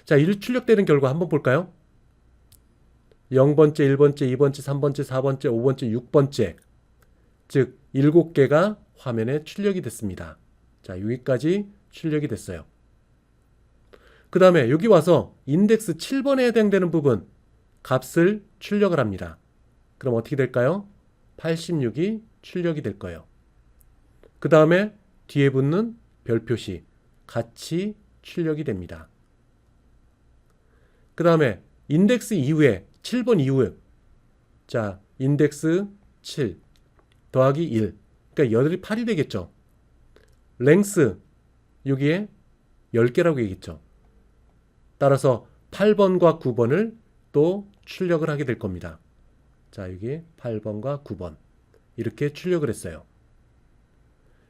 자, 이 출력되는 결과 한번 볼까요? 0번째, 1번째, 2번째, 3번째, 4번째, 5번째, 6번째, 즉 7개가 화면에 출력이 됐습니다. 자, 여기까지 출력이 됐어요. 그 다음에 여기 와서 인덱스 7번에 해당되는 부분 값을 출력을 합니다. 그럼 어떻게 될까요? 86이 출력이 될 거예요. 그 다음에 뒤에 붙는 별 표시 같이 출력이 됩니다. 그 다음에 인덱스 이후에 7번 이후에 자 인덱스 7 더하기 1 그러니까 8이 8이 되겠죠. 랭스 여기에 10개라고 얘기했죠. 따라서 8번과 9번을 또 출력을 하게 될 겁니다. 자 여기 8번과 9번 이렇게 출력을 했어요.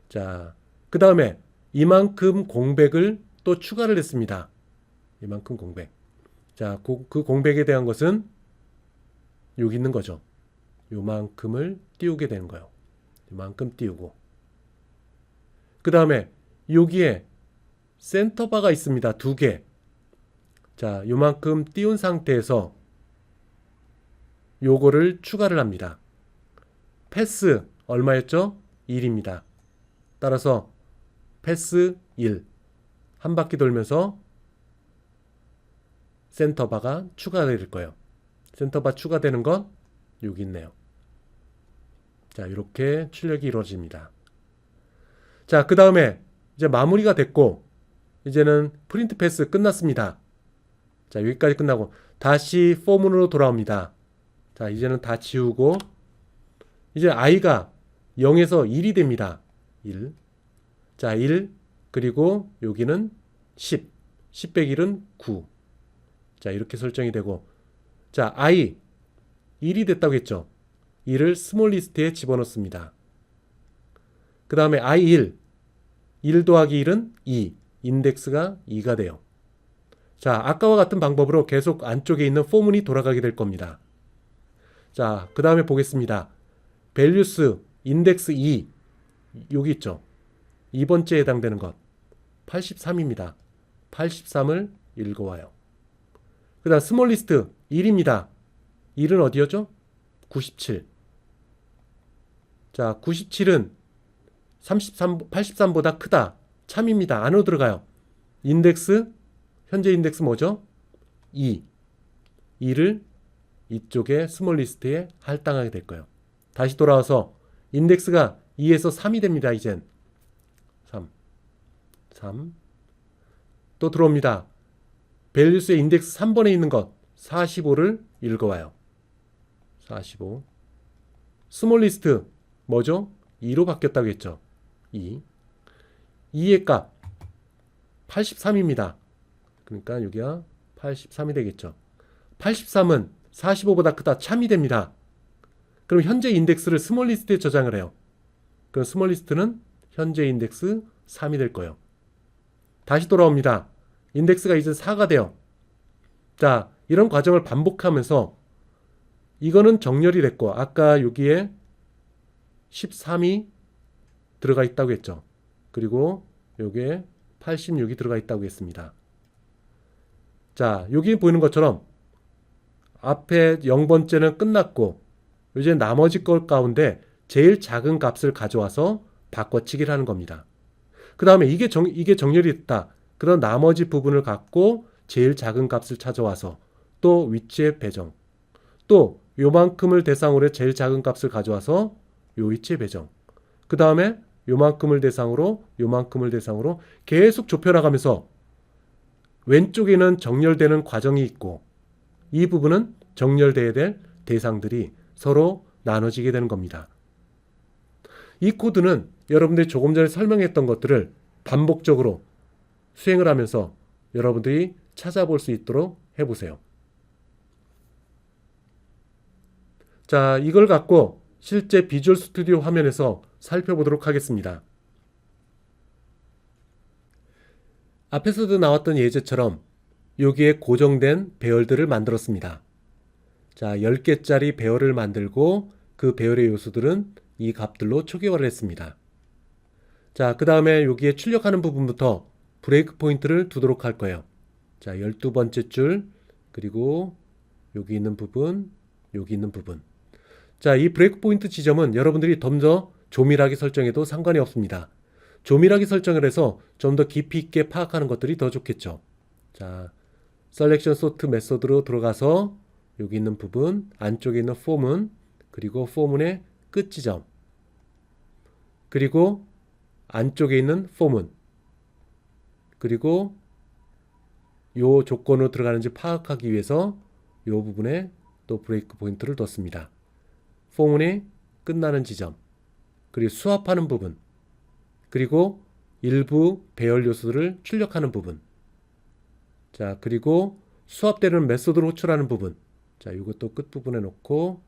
자 그 다음에 이만큼 공백을 또 추가를 했습니다. 이만큼 공백. 자 그 공백에 대한 것은 여기 있는 거죠. 요만큼을 띄우게 되는 거예요. 요만큼 띄우고 그 다음에 여기에 센터바가 있습니다. 2개. 자 요만큼 띄운 상태에서 요거를 추가를 합니다. 패스 얼마였죠? 1입니다. 따라서 패스 1 한 바퀴 돌면서 센터바가 추가될 거예요. 센터바 추가되는 건 여기 있네요. 자 이렇게 출력이 이루어집니다. 자 그 다음에 이제 마무리가 됐고 이제는 프린트 패스 끝났습니다. 자 여기까지 끝나고 다시 포문으로 돌아옵니다. 자 이제는 다 지우고 이제 i가 0에서 1이 됩니다. 1. 자 1 그리고 여기는 10 10 빼기 1은 9. 자 이렇게 설정이 되고 자 i 1이 됐다고 했죠. 1을 스몰 리스트에 집어넣습니다. 그 다음에 i1 1 더하기 1은 2 인덱스가 2가 돼요. 자 아까와 같은 방법으로 계속 안쪽에 있는 포문이 돌아가게 될 겁니다. 자 그 다음에 보겠습니다. values 인덱스 2 여기 있죠. 2번째에 해당되는 것 83입니다. 83을 읽어와요. 그 다음 스몰 리스트 1입니다. 1은 어디였죠? 97. 자 97은 83보다 크다. 참입니다. 안으로 들어가요. 인덱스 현재 인덱스 뭐죠? 2. 2를 이쪽에 스몰 리스트에 할당하게 될 거예요. 다시 돌아와서 인덱스가 2에서 3이 됩니다. 이젠 3 또 들어옵니다. 밸류스의 인덱스 3번에 있는 것 45를 읽어와요. 45 스몰 리스트 뭐죠? 2로 바뀌었다고 했죠. 2의 값 83입니다. 그러니까 여기가 83이 되겠죠. 83은 45보다 크다. 참이 됩니다. 그럼 현재 인덱스를 스몰 리스트에 저장을 해요. 그럼 스몰 리스트는 현재 인덱스 3이 될 거예요. 다시 돌아옵니다. 인덱스가 이제 4가 돼요. 자, 이런 과정을 반복하면서 이거는 정렬이 됐고 아까 여기에 13이 들어가 있다고 했죠. 그리고 여기에 86이 들어가 있다고 했습니다. 자, 여기 보이는 것처럼 앞에 0번째는 끝났고 이제 나머지 것 가운데 제일 작은 값을 가져와서 바꿔치기를 하는 겁니다. 그 다음에 이게 정렬이 됐다. 그런 나머지 부분을 갖고 제일 작은 값을 찾아와서 또 위치에 배정. 또 요만큼을 대상으로 제일 작은 값을 가져와서 요 위치에 배정. 그 다음에 요만큼을 대상으로 계속 좁혀나가면서 왼쪽에는 정렬되는 과정이 있고 이 부분은 정렬되어야 될 대상들이 서로 나눠지게 되는 겁니다. 이 코드는 여러분들이 조금 전에 설명했던 것들을 반복적으로 수행을 하면서 여러분들이 찾아볼 수 있도록 해보세요. 자, 이걸 갖고 실제 비주얼 스튜디오 화면에서 살펴보도록 하겠습니다. 앞에서도 나왔던 예제처럼 여기에 고정된 배열들을 만들었습니다. 자, 10개짜리 배열을 만들고 그 배열의 요소들은 이 값들로 초기화를 했습니다. 자, 그 다음에 여기에 출력하는 부분부터 브레이크 포인트를 두도록 할 거예요. 자, 12번째 줄, 그리고 여기 있는 부분, 여기 있는 부분. 자, 이 브레이크 포인트 지점은 여러분들이 좀 더 조밀하게 설정해도 상관이 없습니다. 조밀하게 설정을 해서 좀 더 깊이 있게 파악하는 것들이 더 좋겠죠. 자, 셀렉션 소트 메소드로 들어가서 여기 있는 부분, 안쪽에 있는 포문, 그리고 포문의 끝 지점, 그리고 안쪽에 있는 포문, 그리고 요 조건으로 들어가는지 파악하기 위해서 요 부분에 또 브레이크 포인트를 뒀습니다. 포문이 끝나는 지점, 그리고 수합하는 부분, 그리고 일부 배열 요소들을 출력하는 부분, 자, 그리고 수합되는 메소드를 호출하는 부분, 자, 이것도 끝부분에 놓고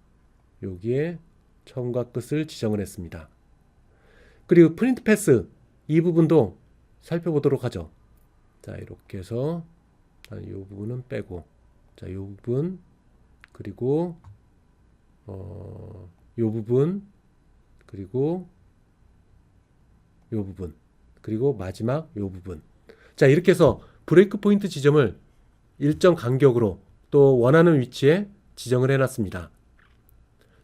여기에 처음과 끝을 지정을 했습니다. 그리고 프린트 패스 이 부분도 살펴보도록 하죠. 자, 이렇게 해서 이 부분은 빼고, 자, 이 부분, 그리고 이 부분, 그리고 이 부분, 그리고 마지막 이 부분. 자, 이렇게 해서 브레이크 포인트 지점을 일정 간격으로 또 원하는 위치에 지정을 해놨습니다.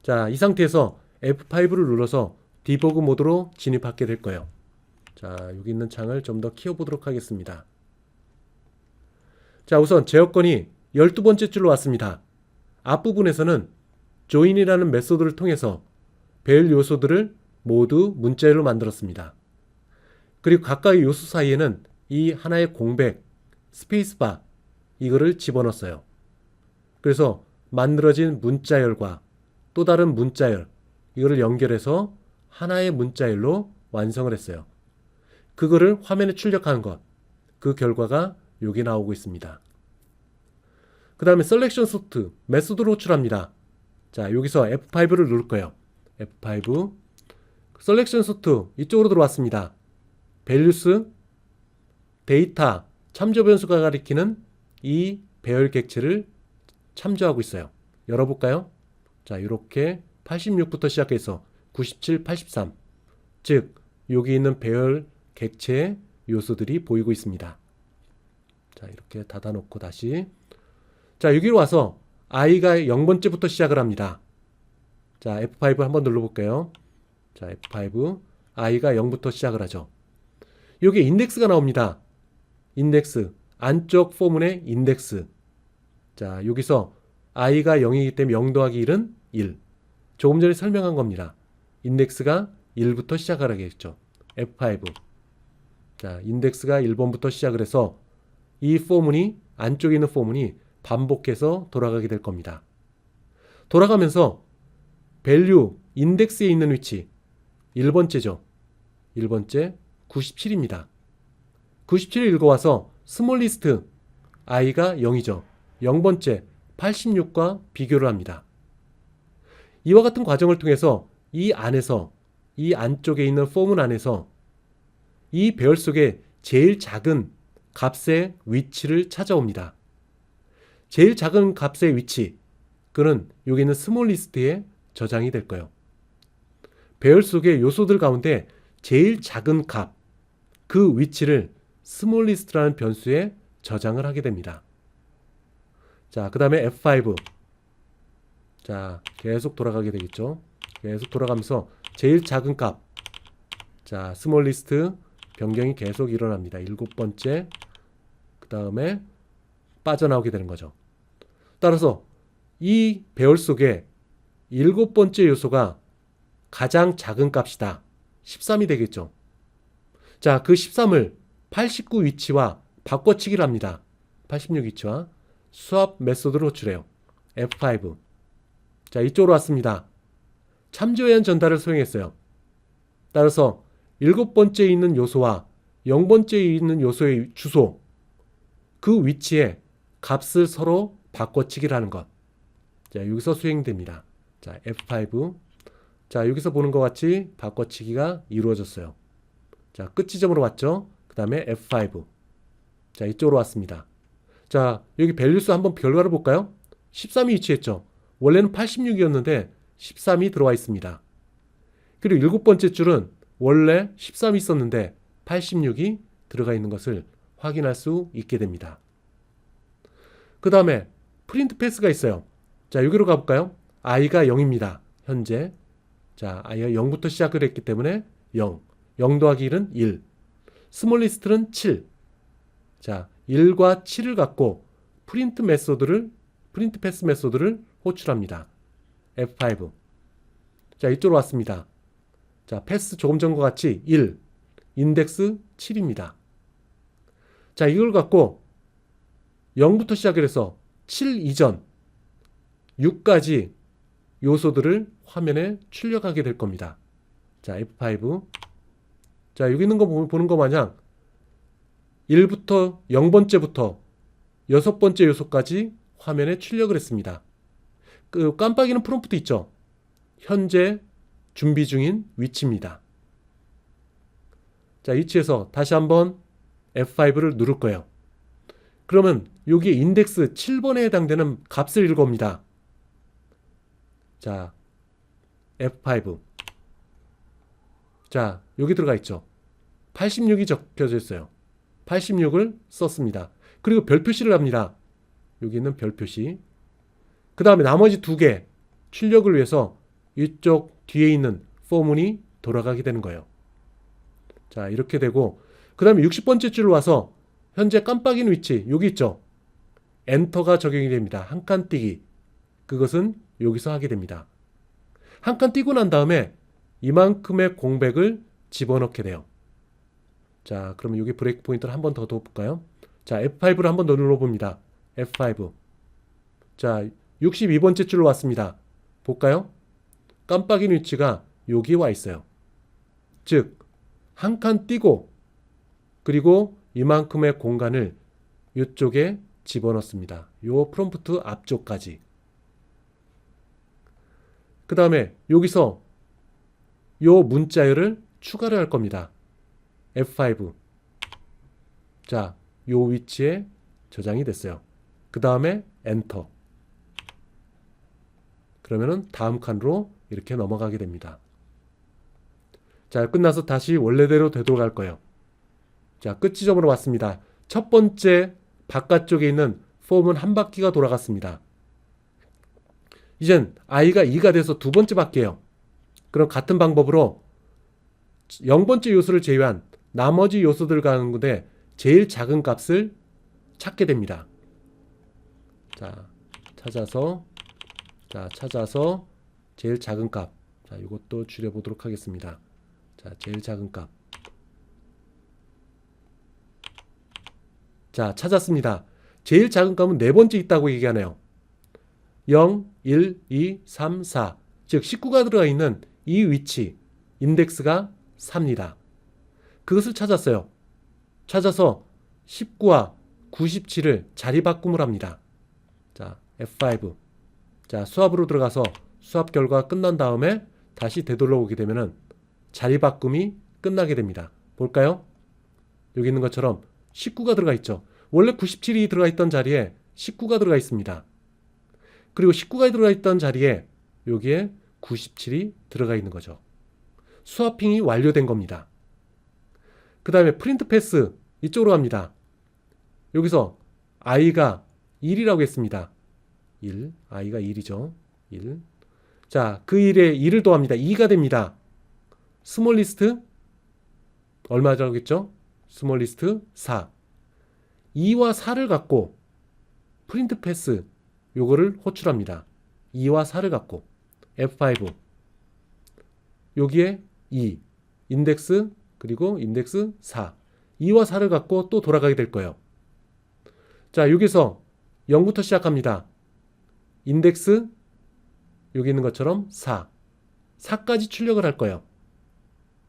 자, 이 상태에서 F5를 눌러서 디버그 모드로 진입하게 될 거예요. 자, 여기 있는 창을 좀 더 키워보도록 하겠습니다. 자, 우선 제어건이 12번째 줄로 왔습니다. 앞부분에서는 join이라는 메소드를 통해서 배열 요소들을 모두 문자열로 만들었습니다. 그리고 각각의 요소 사이에는 이 하나의 공백, 스페이스바 이거를 집어넣었어요. 그래서 만들어진 문자열과 또 다른 문자열 이거를 연결해서 하나의 문자열로 완성을 했어요. 그거를 화면에 출력하는 것, 그 결과가 여기 나오고 있습니다. 그 다음에 셀렉션 소트 메소드로 호출합니다. 자, 여기서 F5를 누를 거예요. F5 셀렉션 소트 이쪽으로 들어왔습니다. 밸류스 데이터 참조 변수가 가리키는 이 배열 객체를 참조하고 있어요. 열어볼까요? 자, 이렇게 86부터 시작해서 97, 83 즉 여기 있는 배열 객체의 요소들이 보이고 있습니다. 자, 이렇게 닫아놓고 다시 자, 여기로 와서 i가 0번째부터 시작을 합니다. 자, F5 한번 눌러볼게요. 자, F5 i가 0부터 시작을 하죠. 여기 인덱스가 나옵니다. 인덱스 안쪽 포문의 인덱스. 자, 여기서 i가 0이기 때문에 0 더하기 1은 1. 조금 전에 설명한 겁니다. 인덱스가 1부터 시작을 하겠죠. F5 자, 인덱스가 1번부터 시작을 해서 이 포문이 안쪽에 있는 포문이 반복해서 돌아가게 될 겁니다. 돌아가면서 밸류 인덱스에 있는 위치 1번째죠. 1번째 97입니다. 97을 읽어와서 스몰 리스트 i가 0이죠. 0번째 86과 비교를 합니다. 이와 같은 과정을 통해서 이 안에서 이 안쪽에 있는 포문 안에서 이 배열 속에 제일 작은 값의 위치를 찾아옵니다. 제일 작은 값의 위치 그는 여기 있는 스몰 리스트에 저장이 될 거예요. 배열 속의 요소들 가운데 제일 작은 값 그 위치를 스몰 리스트라는 변수에 저장을 하게 됩니다. 자, 그 다음에 F5 자, 계속 돌아가게 되겠죠. 계속 돌아가면서 제일 작은 값 자, 스몰 리스트 변경이 계속 일어납니다. 7번째 그 다음에 빠져나오게 되는 거죠. 따라서 이 배열 속에 7번째 요소가 가장 작은 값이다. 13이 되겠죠. 자, 그 13을 89 위치와 바꿔치기를 합니다. 86 위치와 수합 메소드로 호출해요. F5 자, 이쪽으로 왔습니다. 참조해한 전달을 사용했어요. 따라서 7번째에 있는 요소와 0번째에 있는 요소의 주소 그 위치에 값을 서로 바꿔치기를 하는 것. 자, 여기서 수행됩니다. 자, F5 자, 여기서 보는 것 같이 바꿔치기가 이루어졌어요. 자, 끝 지점으로 왔죠. 그 다음에 F5 자, 이쪽으로 왔습니다. 자, 여기 밸류수 한번 결과를 볼까요? 13이 위치했죠. 원래는 86이었는데 13이 들어와 있습니다. 그리고 7번째 줄은 원래 13이 있었는데 86이 들어가 있는 것을 확인할 수 있게 됩니다. 그 다음에 프린트 패스가 있어요. 자, 여기로 가볼까요? i가 0입니다. 현재 자, i가 0부터 시작을 했기 때문에 0 0 더하기 1은 1 스몰 리스트는 7 자, 1과 7을 갖고 프린트 패스 메소드를 호출합니다. F5. 자, 이쪽으로 왔습니다. 자, 패스 조금 전과 같이 1, 인덱스 7입니다. 자, 이걸 갖고 0부터 시작을 해서 7 이전 6까지 요소들을 화면에 출력하게 될 겁니다. 자, F5. 자, 여기 있는 거 보는 거 마냥 1부터 0번째부터 6번째 요소까지 화면에 출력을 했습니다. 그 깜빡이는 프롬프트 있죠? 현재 준비 중인 위치입니다. 자, 위치에서 다시 한번 F5를 누를 거예요. 그러면 여기에 인덱스 7번에 해당되는 값을 읽어옵니다. 자, F5. 자, 여기 들어가 있죠. 86이 적혀져 있어요. 86을 썼습니다. 그리고 별 표시를 합니다. 여기 있는 별 표시. 그 다음에 나머지 두 개 출력을 위해서 이쪽 뒤에 있는 포문이 돌아가게 되는 거예요. 자, 이렇게 되고 그 다음에 60번째 줄 와서 현재 깜빡이는 위치 여기 있죠. 엔터가 적용이 됩니다. 한 칸 띄기. 그것은 여기서 하게 됩니다. 한 칸 띄고 난 다음에 이만큼의 공백을 집어넣게 돼요. 자, 그러면 여기 브레이크 포인트를 한 번 더 둬볼까요? 자, F5를 한 번 더 눌러봅니다. F5. 자, 62번째 줄로 왔습니다. 볼까요? 깜빡이는 위치가 여기 와 있어요. 즉, 한 칸 띄고 그리고 이만큼의 공간을 이쪽에 집어넣습니다. 요 프롬프트 앞쪽까지. 그 다음에 여기서 요 문자열을 추가를 할 겁니다. F5. 자, 요 위치에 저장이 됐어요. 그 다음에 엔터. 그러면은 다음 칸으로 이렇게 넘어가게 됩니다. 자, 끝나서 다시 원래대로 되돌아갈 거예요. 자, 끝 지점으로 왔습니다. 첫 번째 바깥쪽에 있는 폼은 한 바퀴가 돌아갔습니다. 이젠 i가 2가 돼서 두 번째 바퀴예요. 그럼 같은 방법으로 0번째 요소를 제외한 나머지 요소들 가운데 제일 작은 값을 찾게 됩니다. 자, 찾아서 제일 작은 값. 자, 이것도 줄여보도록 하겠습니다. 자, 제일 작은 값. 자, 찾았습니다. 제일 작은 값은 네 번째 있다고 얘기하네요. 0, 1, 2, 3, 4. 즉 19가 들어가 있는 이 위치 인덱스가 4입니다. 그것을 찾았어요. 찾아서 19와 97을 자리 바꿈을 합니다. 자, F5. 자, 수압으로 들어가서 수압 결과가 끝난 다음에 다시 되돌아오게 되면은 자리 바꿈이 끝나게 됩니다. 볼까요? 여기 있는 것처럼 19가 들어가 있죠. 원래 97이 들어가 있던 자리에 19가 들어가 있습니다. 그리고 19가 들어가 있던 자리에 여기에 97이 들어가 있는 거죠. 스와핑이 완료된 겁니다. 그 다음에 프린트 패스 이쪽으로 갑니다. 여기서 i가 1이라고 했습니다. 1, i가 1이죠. 1. 자, 그 1에 2를 더합니다. 2가 됩니다. 스몰 리스트 얼마라고 했죠? 스몰 리스트 4. 2와 4를 갖고 프린트 패스 요거를 호출합니다. 2와 4를 갖고 F5 여기에 2 인덱스 그리고 인덱스 4 2와 4를 갖고 또 돌아가게 될 거예요. 자, 여기서 0부터 시작합니다. 인덱스 여기 있는 것처럼 4까지 출력을 할 거예요.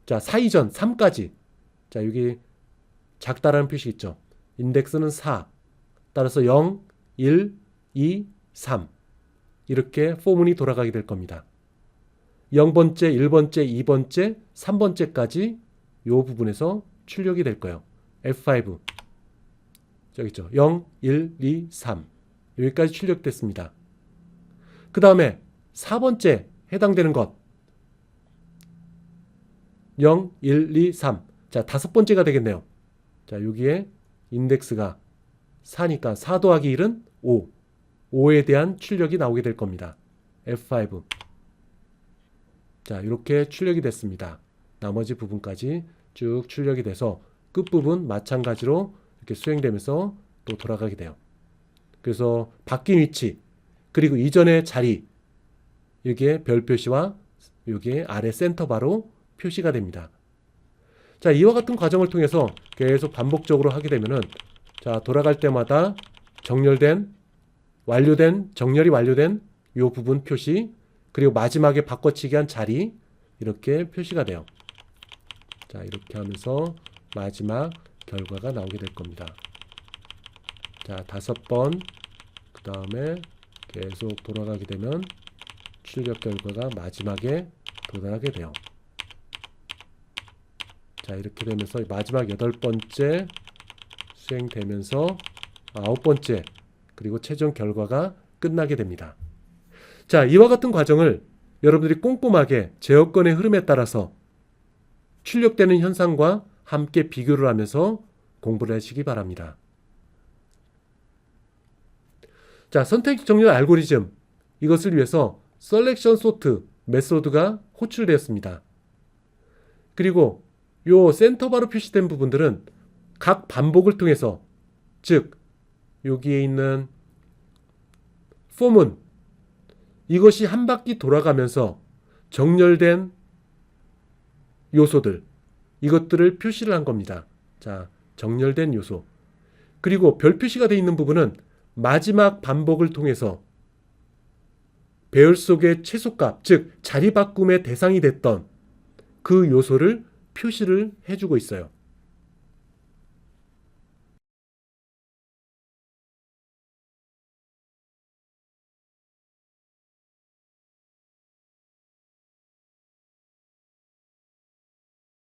자, 4 이전 3까지. 자, 여기 작다라는 표시 있죠. 인덱스는 4. 따라서 0, 1, 2, 3. 이렇게 포문이 돌아가게 될 겁니다. 0번째, 1번째, 2번째, 3번째까지 이 부분에서 출력이 될 거예요. F5. 저기 있죠. 0, 1, 2, 3. 여기까지 출력됐습니다. 그 다음에 4번째 해당되는 것. 0, 1, 2, 3. 자, 5번째가 되겠네요. 자, 여기에 인덱스가 4니까 4 더하기 1은 5. 5에 대한 출력이 나오게 될 겁니다. F5. 자, 이렇게 출력이 됐습니다. 나머지 부분까지 쭉 출력이 돼서 끝부분 마찬가지로 이렇게 수행되면서 또 돌아가게 돼요. 그래서 바뀐 위치, 그리고 이전의 자리, 여기에 별 표시와 여기에 아래 센터바로 표시가 됩니다. 자, 이와 같은 과정을 통해서 계속 반복적으로 하게 되면은, 자, 돌아갈 때마다 정렬이 완료된 이 부분 표시, 그리고 마지막에 바꿔치기 한 자리, 이렇게 표시가 돼요. 자, 이렇게 하면서 마지막 결과가 나오게 될 겁니다. 자, 5번, 그 다음에 계속 돌아가게 되면 출력 결과가 마지막에 도달하게 돼요. 자, 이렇게 되면서 마지막 8번째 수행되면서 9번째, 그리고 최종 결과가 끝나게 됩니다. 자, 이와 같은 과정을 여러분들이 꼼꼼하게 제어권의 흐름에 따라서 출력되는 현상과 함께 비교를 하면서 공부를 하시기 바랍니다. 자, 선택 정렬 알고리즘, 이것을 위해서 셀렉션 소트 메소드가 호출되었습니다. 그리고 요 센터바로 표시된 부분들은 각 반복을 통해서, 즉 여기에 있는 폼은 이것이 한 바퀴 돌아가면서 정렬된 요소들, 이것들을 표시를 한 겁니다. 자, 정렬된 요소. 그리고 별 표시가 되어 있는 부분은 마지막 반복을 통해서 배열 속의 최소값, 즉 자리 바꿈의 대상이 됐던 그 요소를 표시를 해주고 있어요.